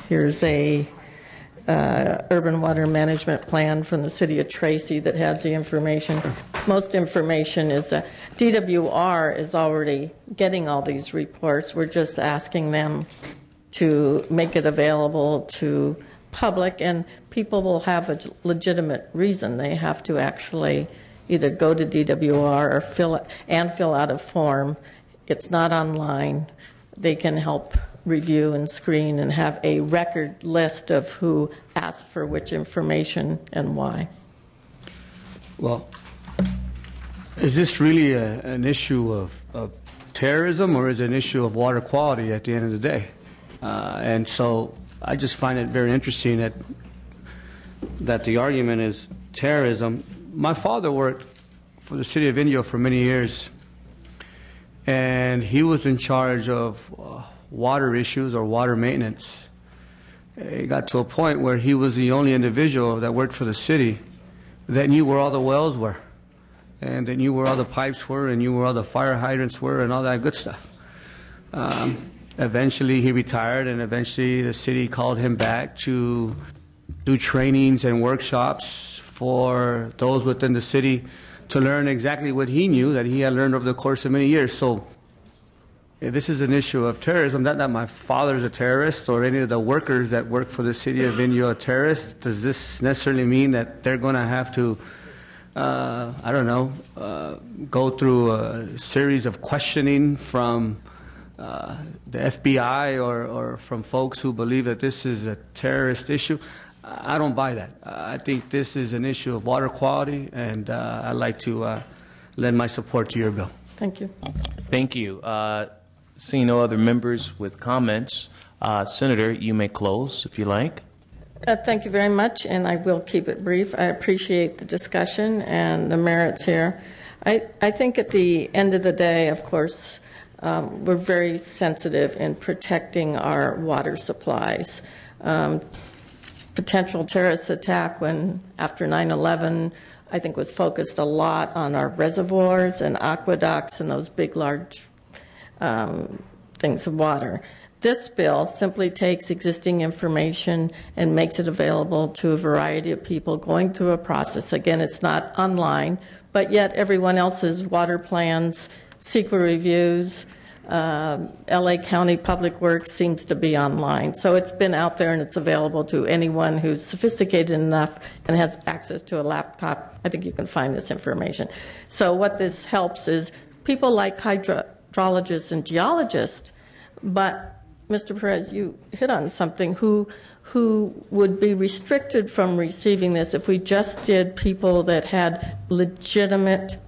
Here's a urban water management plan from the city of Tracy that has the information. Most information is DWR is already getting all these reports. We're just asking them to make it available to public, and people will have a legitimate reason. They have to actually either go to DWR or fill out a form. It's not online. They can help review and screen and have a record list of who asked for which information and why. Well, is this really an issue of terrorism, or is it an issue of water quality at the end of the day? And so I just find it very interesting that the argument is terrorism. My father worked for the city of Indio for many years, and he was in charge of water issues or water maintenance. It got to a point where he was the only individual that worked for the city that knew where all the wells were, and that knew where all the pipes were, and knew where all the fire hydrants were, and all that good stuff. Eventually he retired, and eventually the city called him back to do trainings and workshops for those within the city to learn exactly what he knew that he had learned over the course of many years. So if this is an issue of terrorism, not that my father's a terrorist or any of the workers that work for the city of Indio are terrorists. Does this necessarily mean that they're going to have to, I don't know, go through a series of questioning from the FBI or from folks who believe that this is a terrorist issue? I don't buy that. I think this is an issue of water quality, and I'd like to lend my support to your bill. Thank you. Thank you. Seeing no other members with comments, Senator, you may close if you like. Thank you very much, and I will keep it brief. I appreciate the discussion and the merits here. I think at the end of the day, of course, we're very sensitive in protecting our water supplies. Potential terrorist attack after 9/11, I think, was focused a lot on our reservoirs and aqueducts and those big, large things of water. This bill simply takes existing information and makes it available to a variety of people going through a process. Again, it's not online, but yet everyone else's water plans, CEQA reviews, LA County Public Works seems to be online. So it's been out there and it's available to anyone who's sophisticated enough and has access to a laptop. I think you can find this information. So what this helps is people like hydrologists and geologists, but Mr. Perez, you hit on something, who would be restricted from receiving this if we just did people that had legitimate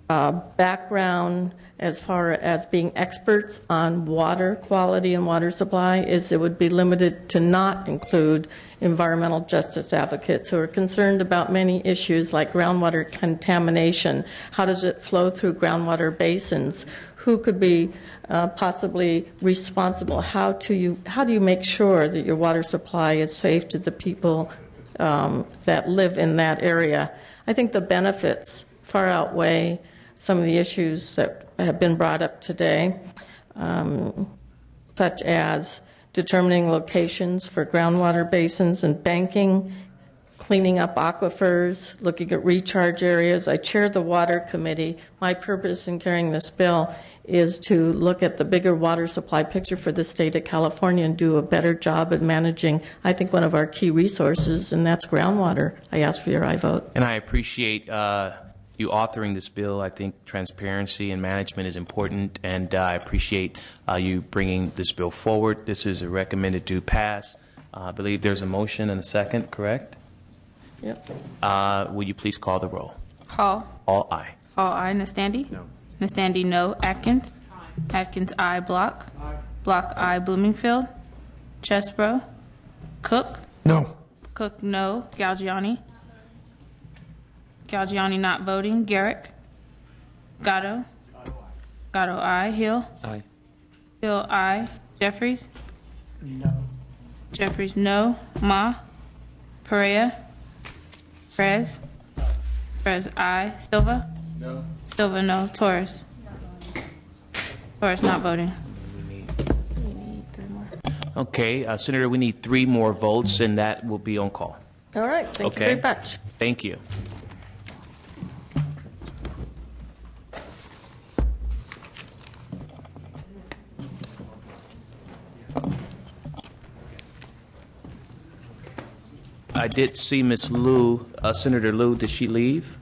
background as far as being experts on water quality and water supply. Is it would be limited to not include environmental justice advocates who are concerned about many issues like groundwater contamination. How does it flow through groundwater basins? Who could be possibly responsible? How do you make sure that your water supply is safe to the people that live in that area? I think the benefits far outweigh some of the issues that have been brought up today, such as determining locations for groundwater basins and banking, cleaning up aquifers, looking at recharge areas. I chair the Water Committee. My purpose in carrying this bill is to look at the bigger water supply picture for the state of California and do a better job at managing, I think, one of our key resources, and that's groundwater. I ask for your aye vote. And I appreciate you authoring this bill. I think transparency and management is important, and I appreciate you bringing this bill forward. This is recommended to pass. I believe there's a motion and a second, correct? Yep. Will you please call the roll? Hall. All aye. Hall, aye. Nastandi? No. Nastandi, no. Atkins? Aye. Atkins, aye. Block? Aye. Block, aye. Bloomingfield? Chesbro? Cook? No. Cook, no. Galgiani? Galgiani not voting. Garrick? Gatto? Gatto, aye. Hill? Aye. Hill, aye. Jeffries? No. Jeffries, no. Ma? Perea? Perez? Perez, aye. Silva? No. Silva, no. Torres? Torres not voting. We need 3 more. Okay, Senator, we need 3 more votes, and that will be on call. All right. Thank you very much. Thank you. I did see Ms. Liu, Senator Liu. Did she leave?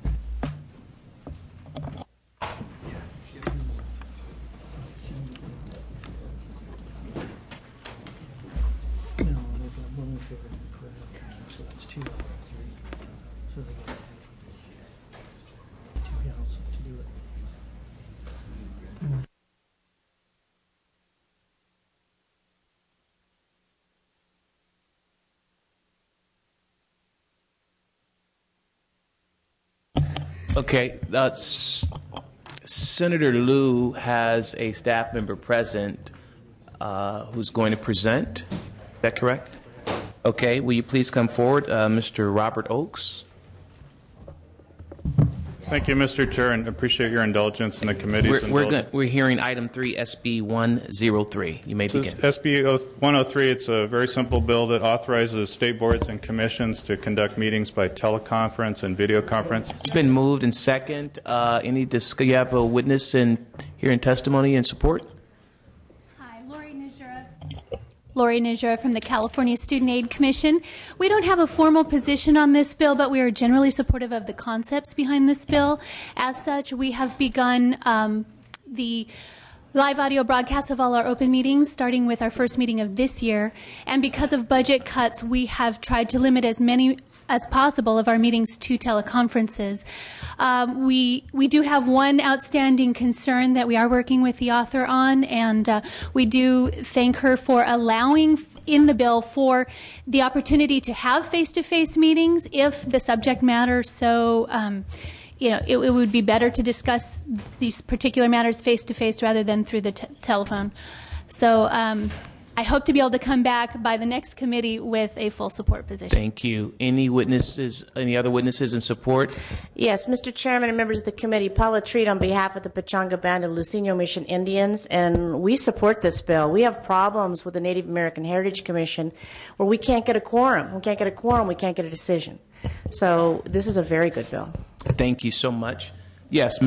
Okay, Senator Liu has a staff member present who's going to present. Is that correct? Okay, will you please come forward, Mr. Robert Oakes? Thank you, Mr. Chair, and appreciate your indulgence in the committee's indulgence. We're hearing item 3, SB 103. You may begin. SB 103, it's a very simple bill that authorizes state boards and commissions to conduct meetings by teleconference and video conference. It's been moved and second. You have a witness here in testimony in support? Hi, Lori Nijera from the California Student Aid Commission. We don't have a formal position on this bill, but we are generally supportive of the concepts behind this bill. As such, we have begun the live audio broadcast of all our open meetings, starting with our first meeting of this year. And because of budget cuts, we have tried to limit as many as possible of our meetings to teleconferences. We do have one outstanding concern that we are working with the author on, and we do thank her for allowing in the bill for the opportunity to have face-to-face meetings if the subject matter so it would be better to discuss these particular matters face-to-face rather than through the telephone. So I hope to be able to come back by the next committee with a full support position. Thank you. Any other witnesses in support? Yes, Mr. Chairman and members of the committee, Paula Treat on behalf of the Pechanga Band of Luiseno Mission Indians, and we support this bill. We have problems with the Native American Heritage Commission where we can't get a quorum. We can't get a quorum, we can't get a decision. So this is a very good bill. Thank you so much. Yes,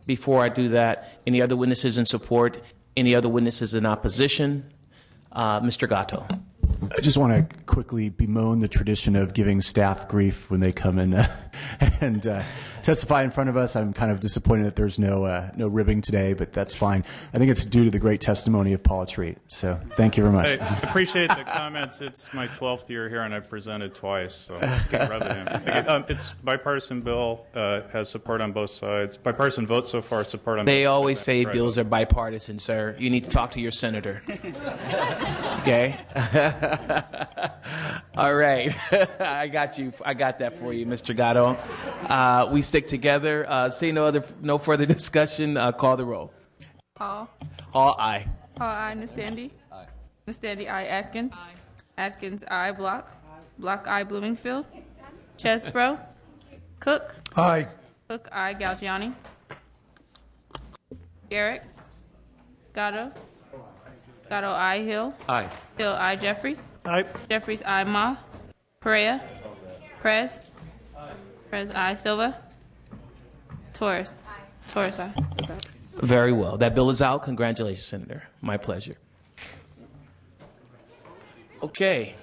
before I do that, any other witnesses in support? Any other witnesses in opposition? Mr. Gatto. I just want to quickly bemoan the tradition of giving staff grief when they come in and testify in front of us. I'm kind of disappointed that there's no ribbing today, but that's fine. I think it's due to the great testimony of Paula Treat. So thank you very much. I appreciate the comments. It's my 12th year here, and I've presented twice, so can't rub it in. It's bipartisan bill, has support on both sides. Bipartisan vote so far, support on both sides. They always say bills are bipartisan, sir. You need to talk to your senator. Okay? All right. I got you. I got that for you, Mr. Gatto. We stick together. See no further discussion. Call the roll. Hall. Hall, aye. Hall, aye. Nastandi. Aye. Nastandi, aye. Atkins. Aye. Atkins, aye. Block. Block, aye. Bloomingfield. Chesbro. Cook. Aye. Cook, aye. Galgiani. Garrett. Gatto. Gatto, aye. Hill. Aye. Hill, aye. Jeffries. Aye. Jeffries, aye. Ma. Perea. Perez. Perez, aye. Silva. Torres. Torres, aye. Very well. That bill is out. Congratulations, Senator. My pleasure. Okay.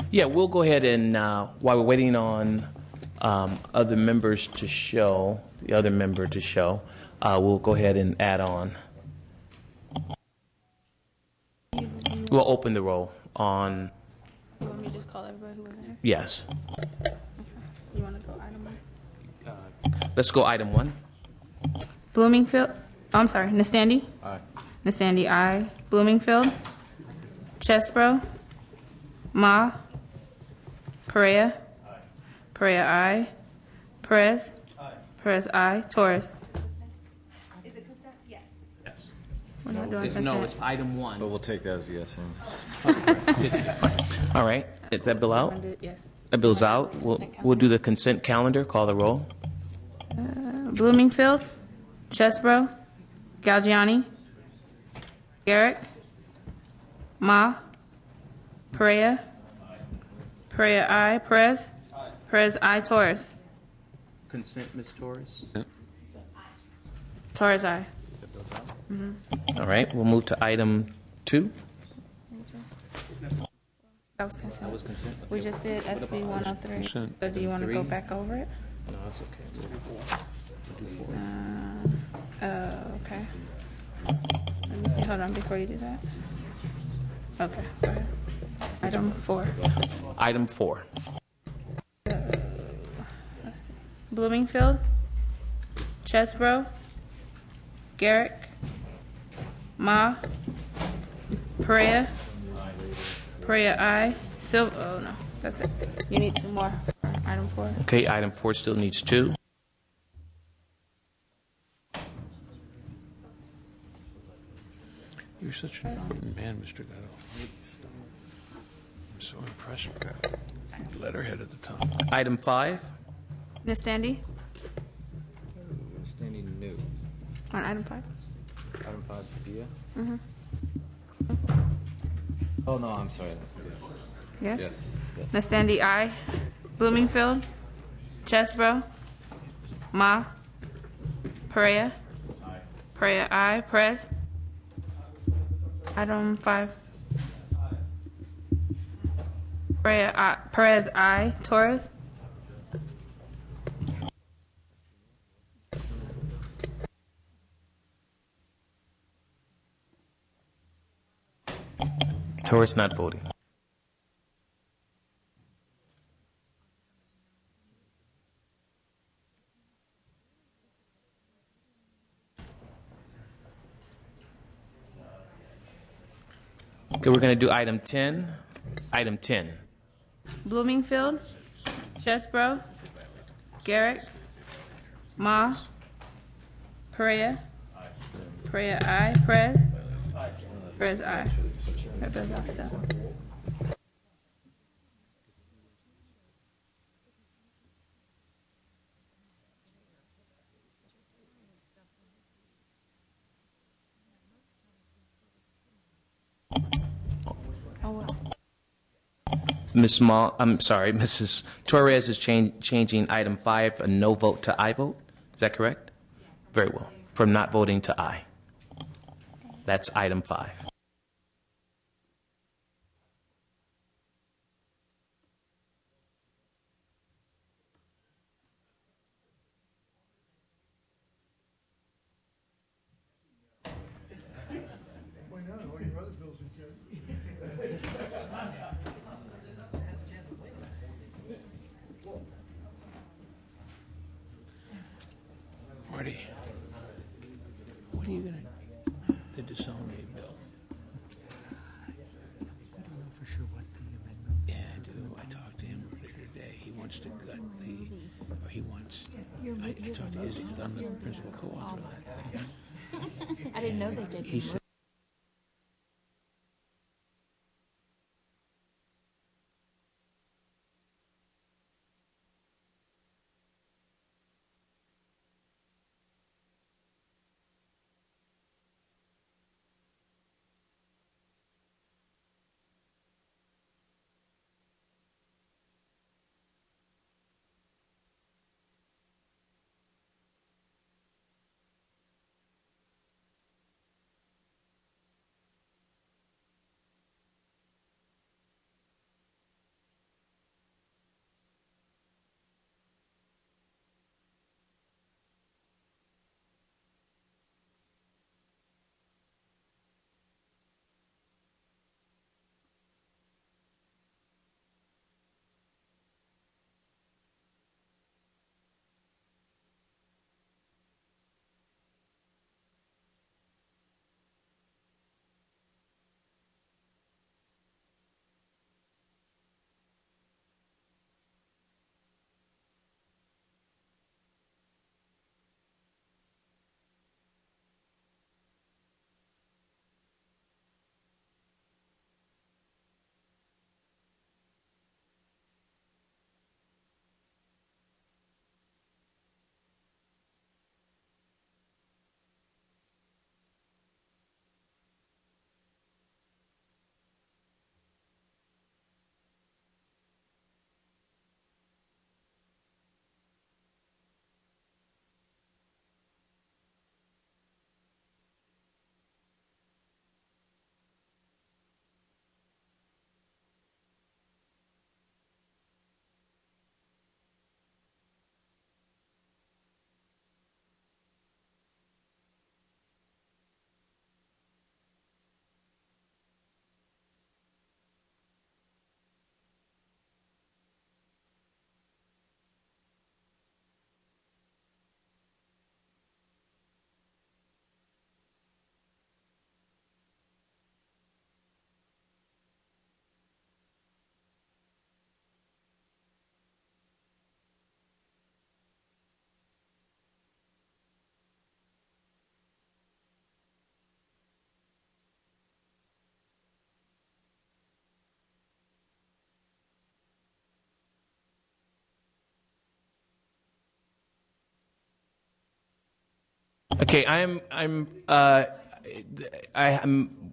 Yeah, we'll go ahead and, while we're waiting on other members to show, the other member to show, we'll go ahead and add on. We'll open the roll on. You want me to just call everybody who wasn't here? Yes. Okay. You want to go item one? Let's go item one. Bloomingfield. Oh, I'm sorry. Nastandi. Aye. Nastandi, aye. Bloomingfield. Chesbro. Ma. Perea. Aye. Perea, aye. Perez. Aye. Perez, aye. Torres. Is it consent? Yes. Yes. We're not doing consent. No, it's item one. But we'll take that as a yes. All right. Is that bill out? Yes. That bill's out. We'll do the consent calendar. Call the roll. Bloomingfield. Chesbro. Galgiani. Garrett. Ma. Perea. Perea, aye. Perez. Perez, aye. Torres. Consent, Ms. Torres. Torres, aye. All right. We'll move to item two. That was consent. That was consent. We just did SB 103. Consent. So do you want to go back over it? No, that's okay. Okay. Let me see. Hold on before you do that. Okay. Go ahead. Item 4. Item 4. Let's see. Bloomingfield. Chesbro. Garrick. Ma. Perea. Perea, aye. Oh, no. That's it. You need 2 more. Item 4. Okay. Item 4 still needs 2. You're such an important man, Mr. Gatto. I'm so impressed with that letterhead at the top. Item 5. Nastandi? Standing new. On item 5? Item Mhm. Oh, no, I'm sorry. Yes. Yes. Yes. Nastendi, aye. Bloomingfield. Chesbro. Ma. Perea. Perea, aye. Perez. Item 5. Perez, aye. Torres. Torres not voting. Okay, we're going to do item 10. Item 10. Bloomingfield. Chesbro. Garrett. Ma. Perea. Perea, aye. Perez. Perez, aye. Perez, aye. Step. Mrs. Torres is changing item 5, a no vote to I vote. Is that correct? Very well. From not voting to I. That's item 5. Marty, what are you going to the disown me bill? I don't know for sure what the amendment. Yeah, I do. I talked to him earlier today. He wants to gut the, or he wants. I talked to Izzy because I'm the principal co-author of that thing. I didn't know they gave He you said, Okay, I've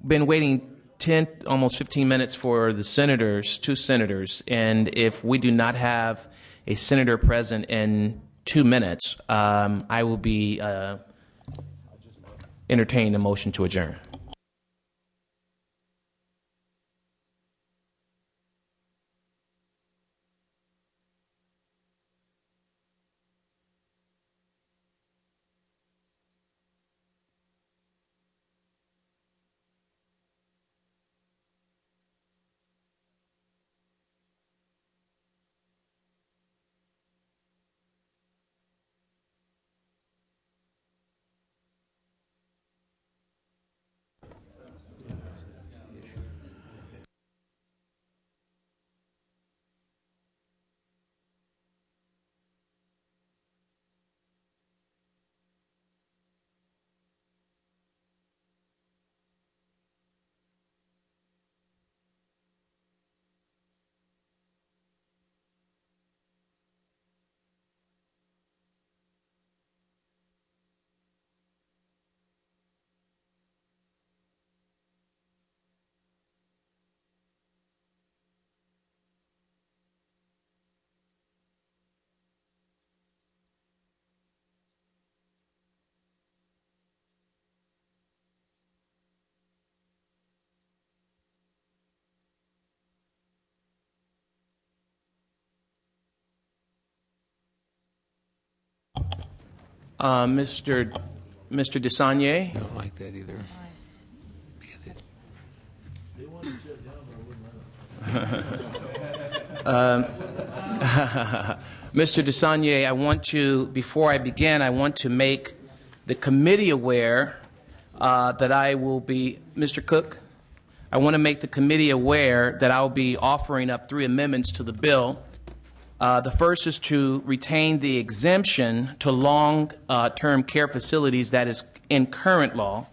been waiting 10, almost 15 minutes for the senators, 2 senators, and if we do not have a senator present in 2 minutes, I will be entertaining a motion to adjourn. Mr. Desagnier? I don't like that either. Mr. Desagnier, I want to, before I begin, I want to make the committee aware that I will be, Mr. Cook, I want to make the committee aware that I will be offering up 3 amendments to the bill. The first is to retain the exemption to long-term care facilities that is in current law.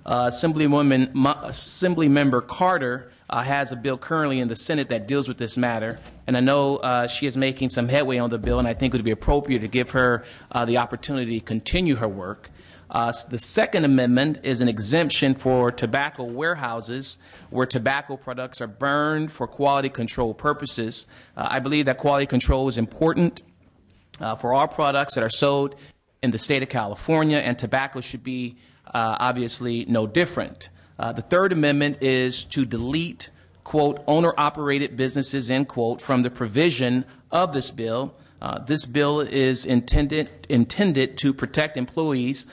Assemblymember Carter has a bill currently in the Senate that deals with this matter, and I know she is making some headway on the bill, and I think it would be appropriate to give her the opportunity to continue her work. The second amendment is an exemption for tobacco warehouses where tobacco products are burned for quality control purposes. I believe that quality control is important for all products that are sold in the state of California, and tobacco should be obviously no different. The third amendment is to delete, quote, owner-operated businesses, end quote, from the provision of this bill. This bill is intended to protect employees,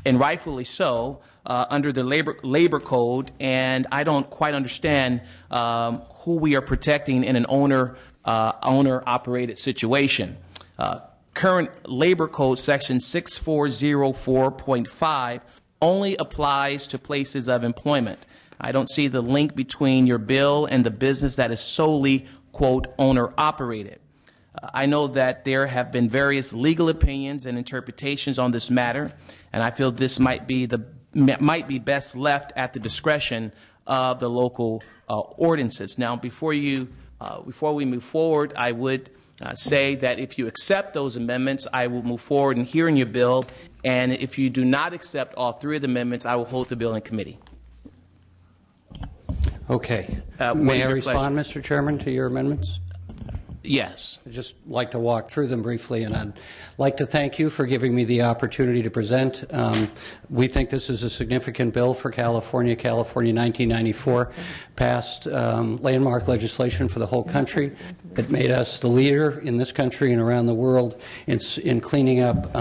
and rightfully so, under the labor code, and I don't quite understand who we are protecting in an owner-operated situation. Current labor code section 6404.5 only applies to places of employment. I don't see the link between your bill and the business that is solely, quote, owner-operated. I know that there have been various legal opinions and interpretations on this matter, and I feel this might be best left at the discretion of the local ordinances. Now, before we move forward, I would say that if you accept those amendments, I will move forward in hearing your bill, and if you do not accept all 3 of the amendments, I will hold the bill in committee. Okay. May I respond, Mr. Chairman, to your amendments? Yes. I'd just like to walk through them briefly, and I'd like to thank you for giving me the opportunity to present. We think this is a significant bill for California. California 1994 passed landmark legislation for the whole country. It made us the leader in this country and around the world in cleaning up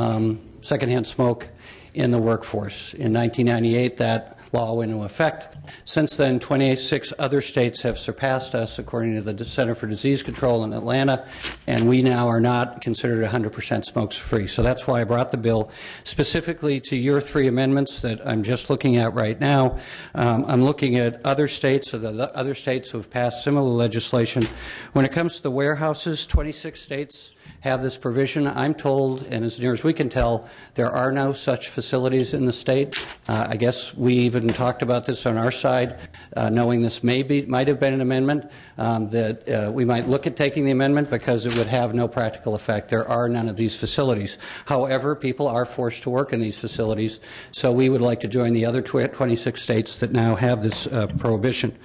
secondhand smoke in the workforce. In 1998, that law went into effect. Since then, 26 other states have surpassed us, according to the Center for Disease Control in Atlanta, and we now are not considered 100% smoke-free. So that's why I brought the bill specifically to your 3 amendments that I'm just looking at right now. I'm looking at other states, or the other states who have passed similar legislation. When it comes to the warehouses, 26 states have this provision. I'm told, and as near as we can tell, there are no such facilities in the state. I guess we even talked about this on our side, knowing this might have been an amendment, that we might look at taking the amendment because it would have no practical effect. There are none of these facilities. However, people are forced to work in these facilities, so we would like to join the other 26 states that now have this prohibition.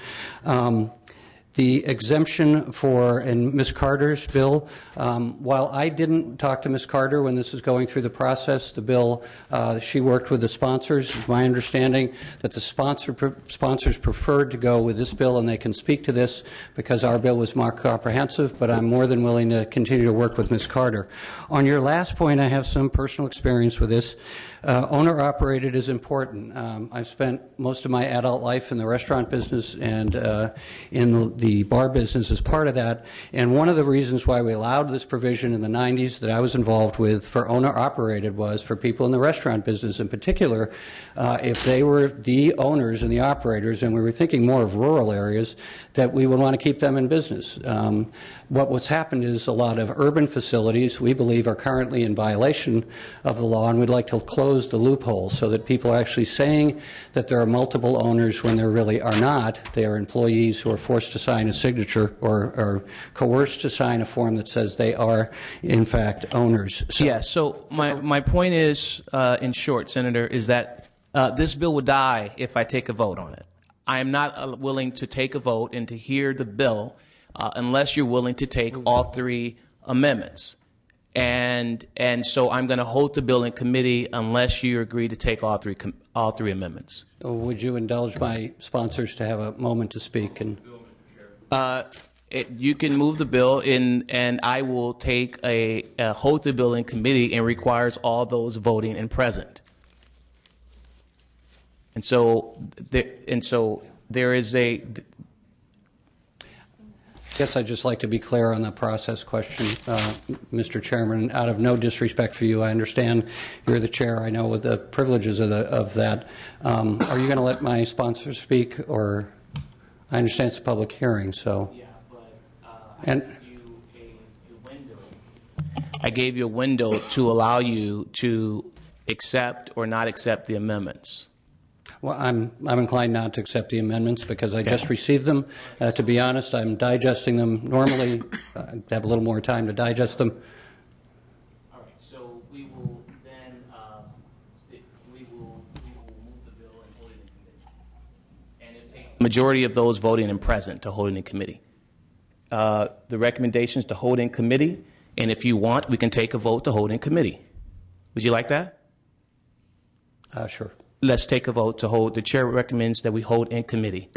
The exemption in Ms. Carter's bill, while I didn't talk to Ms. Carter when this was going through the process, the bill, she worked with the sponsors. It's my understanding that the sponsors preferred to go with this bill, and they can speak to this because our bill was more comprehensive, but I'm more than willing to continue to work with Ms. Carter. On your last point, I have some personal experience with this. Owner-operated is important. I've spent most of my adult life in the restaurant business and in the bar business as part of that. And one of the reasons why we allowed this provision in the 90s that I was involved with for owner-operated was for people in the restaurant business in particular, if they were the owners and the operators, and we were thinking more of rural areas, that we would want to keep them in business. What's happened is a lot of urban facilities, we believe, are currently in violation of the law, and we'd like to close the loophole so that people are actually saying that there are multiple owners when there really are not. They are employees who are forced to sign a signature or coerced to sign a form that says they are, in fact, owners. So my point is, in short, Senator, is that this bill would die if I take a vote on it. I am not willing to take a vote and to hear the bill unless you're willing to take all three amendments. And so I'm going to hold the bill in committee unless you agree to take all three amendments. Would you indulge my sponsors to have a moment to speak? And you can move the bill in, and I will take hold the bill in committee, and requires all those voting and present. And so there is a. I guess I'd just like to be clear on the process question, Mr. Chairman. Out of no disrespect for you, I understand you're the chair. I know the privileges of that. Are you going to let my sponsors speak, or I understand it's a public hearing, so. Yeah, but I gave you a window to allow you to accept or not accept the amendments. Well, I'm inclined not to accept the amendments because I just received them. To be honest, I'm digesting them. Normally, I have a little more time to digest them. All right. So we will then we will move the bill and hold it in committee, and it takes the majority of those voting and present to hold it in committee. The recommendation is to hold in committee, and if you want, we can take a vote to hold in committee. Would you like that? Sure. Let's take a vote to hold. The chair recommends that we hold in committee.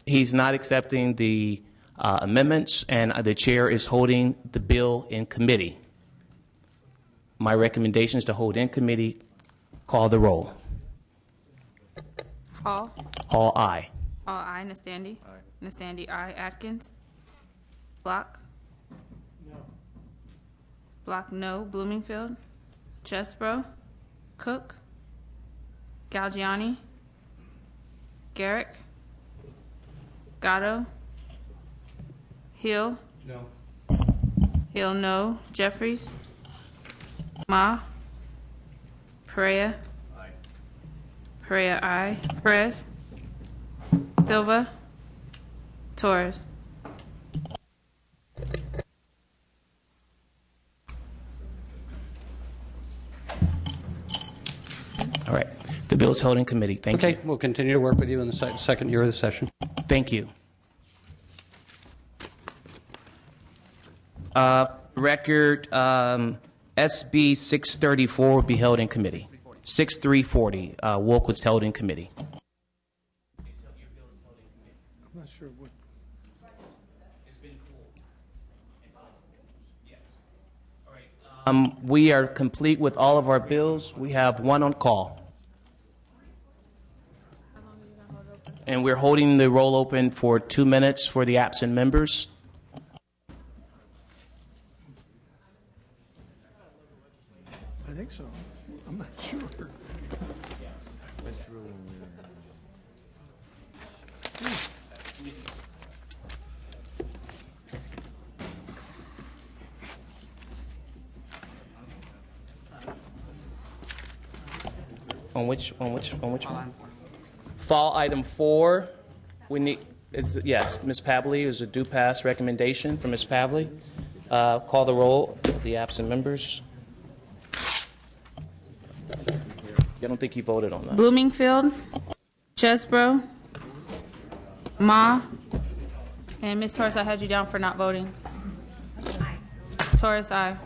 He's not accepting the amendments, and the chair is holding the bill in committee. My recommendation is to hold in committee. Call the roll. Hall. Hall, aye. Hall, aye. Nastandi. Aye. Nastandi, aye. Atkins. Block. No. Block, no. Bloomingfield. Chesbro. Cook. Galgiani. Garrick. Gatto. Hill. No. Hill, no. Jeffries. Ma. Perea. Aye. Perea, aye. Perez. Silva. Torres. All right. The bill is held in committee. Thank you. Okay, we'll continue to work with you in the second year of the session. Thank you. Record SB 634 will be held in committee. 6340, Wolcott's held in committee. I'm not sure what. We are complete with all of our bills. We have one on call. And we're holding the roll open for 2 minutes for the absent members. I think so. I'm not sure. on which one? Fall item 4. We need, yes, Ms. Pavley is a due pass recommendation from Ms. Pavley. Call the roll, the absent members. I don't think you voted on that. Bloomingfield, Chesbro, Ma, and Ms. Torres, I had you down for not voting. Torres, aye.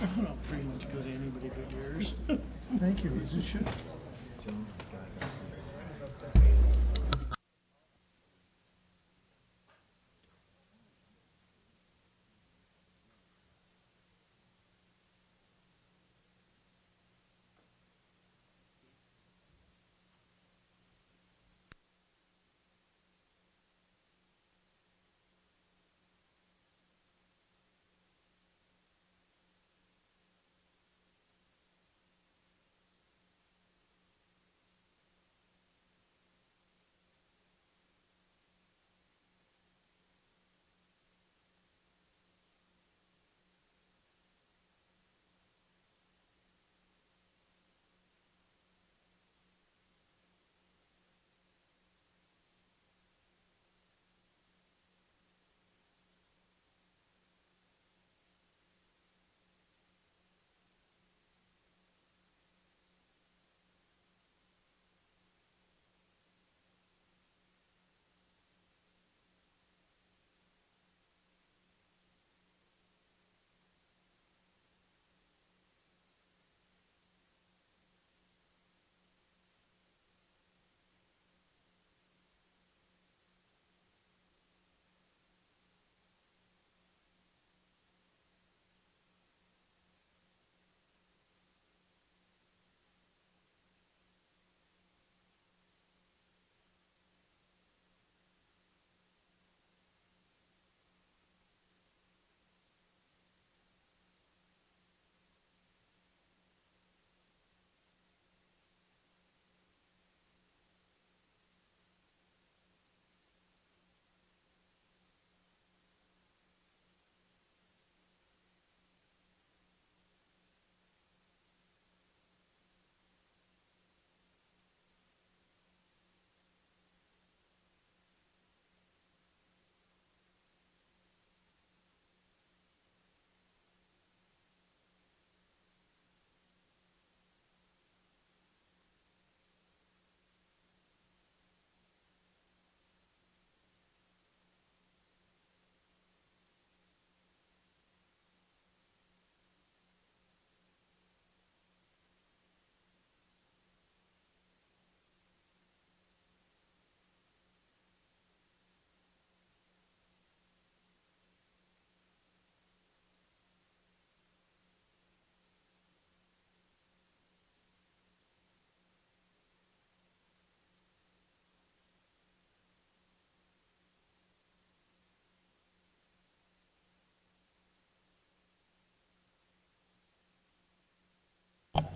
I'm not pretty much good to anybody but yours. Thank you, as you should.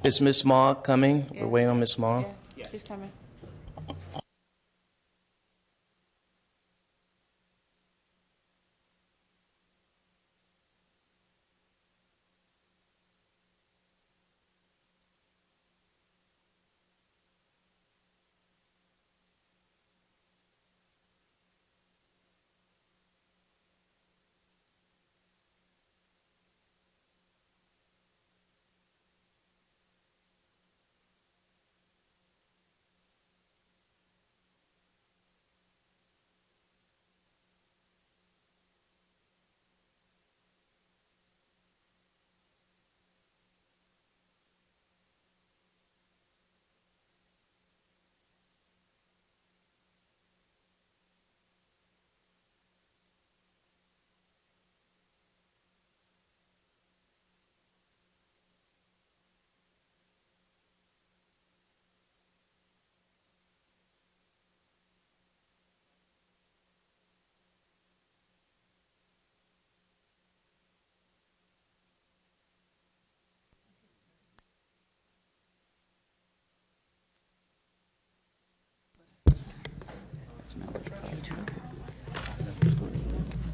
Is Ms. Ma coming? We're waiting on Ms. Ma. Yeah, she's coming.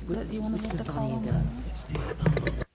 You want to make the call on that?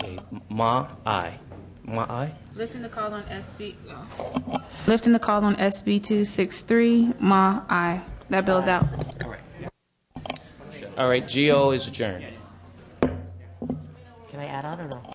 Okay, Ma, aye. Ma, aye. Lifting the call on SB. Lifting the call on SB 263. Ma, aye. That bill's out. All right, GO is adjourned. Can I add on or no?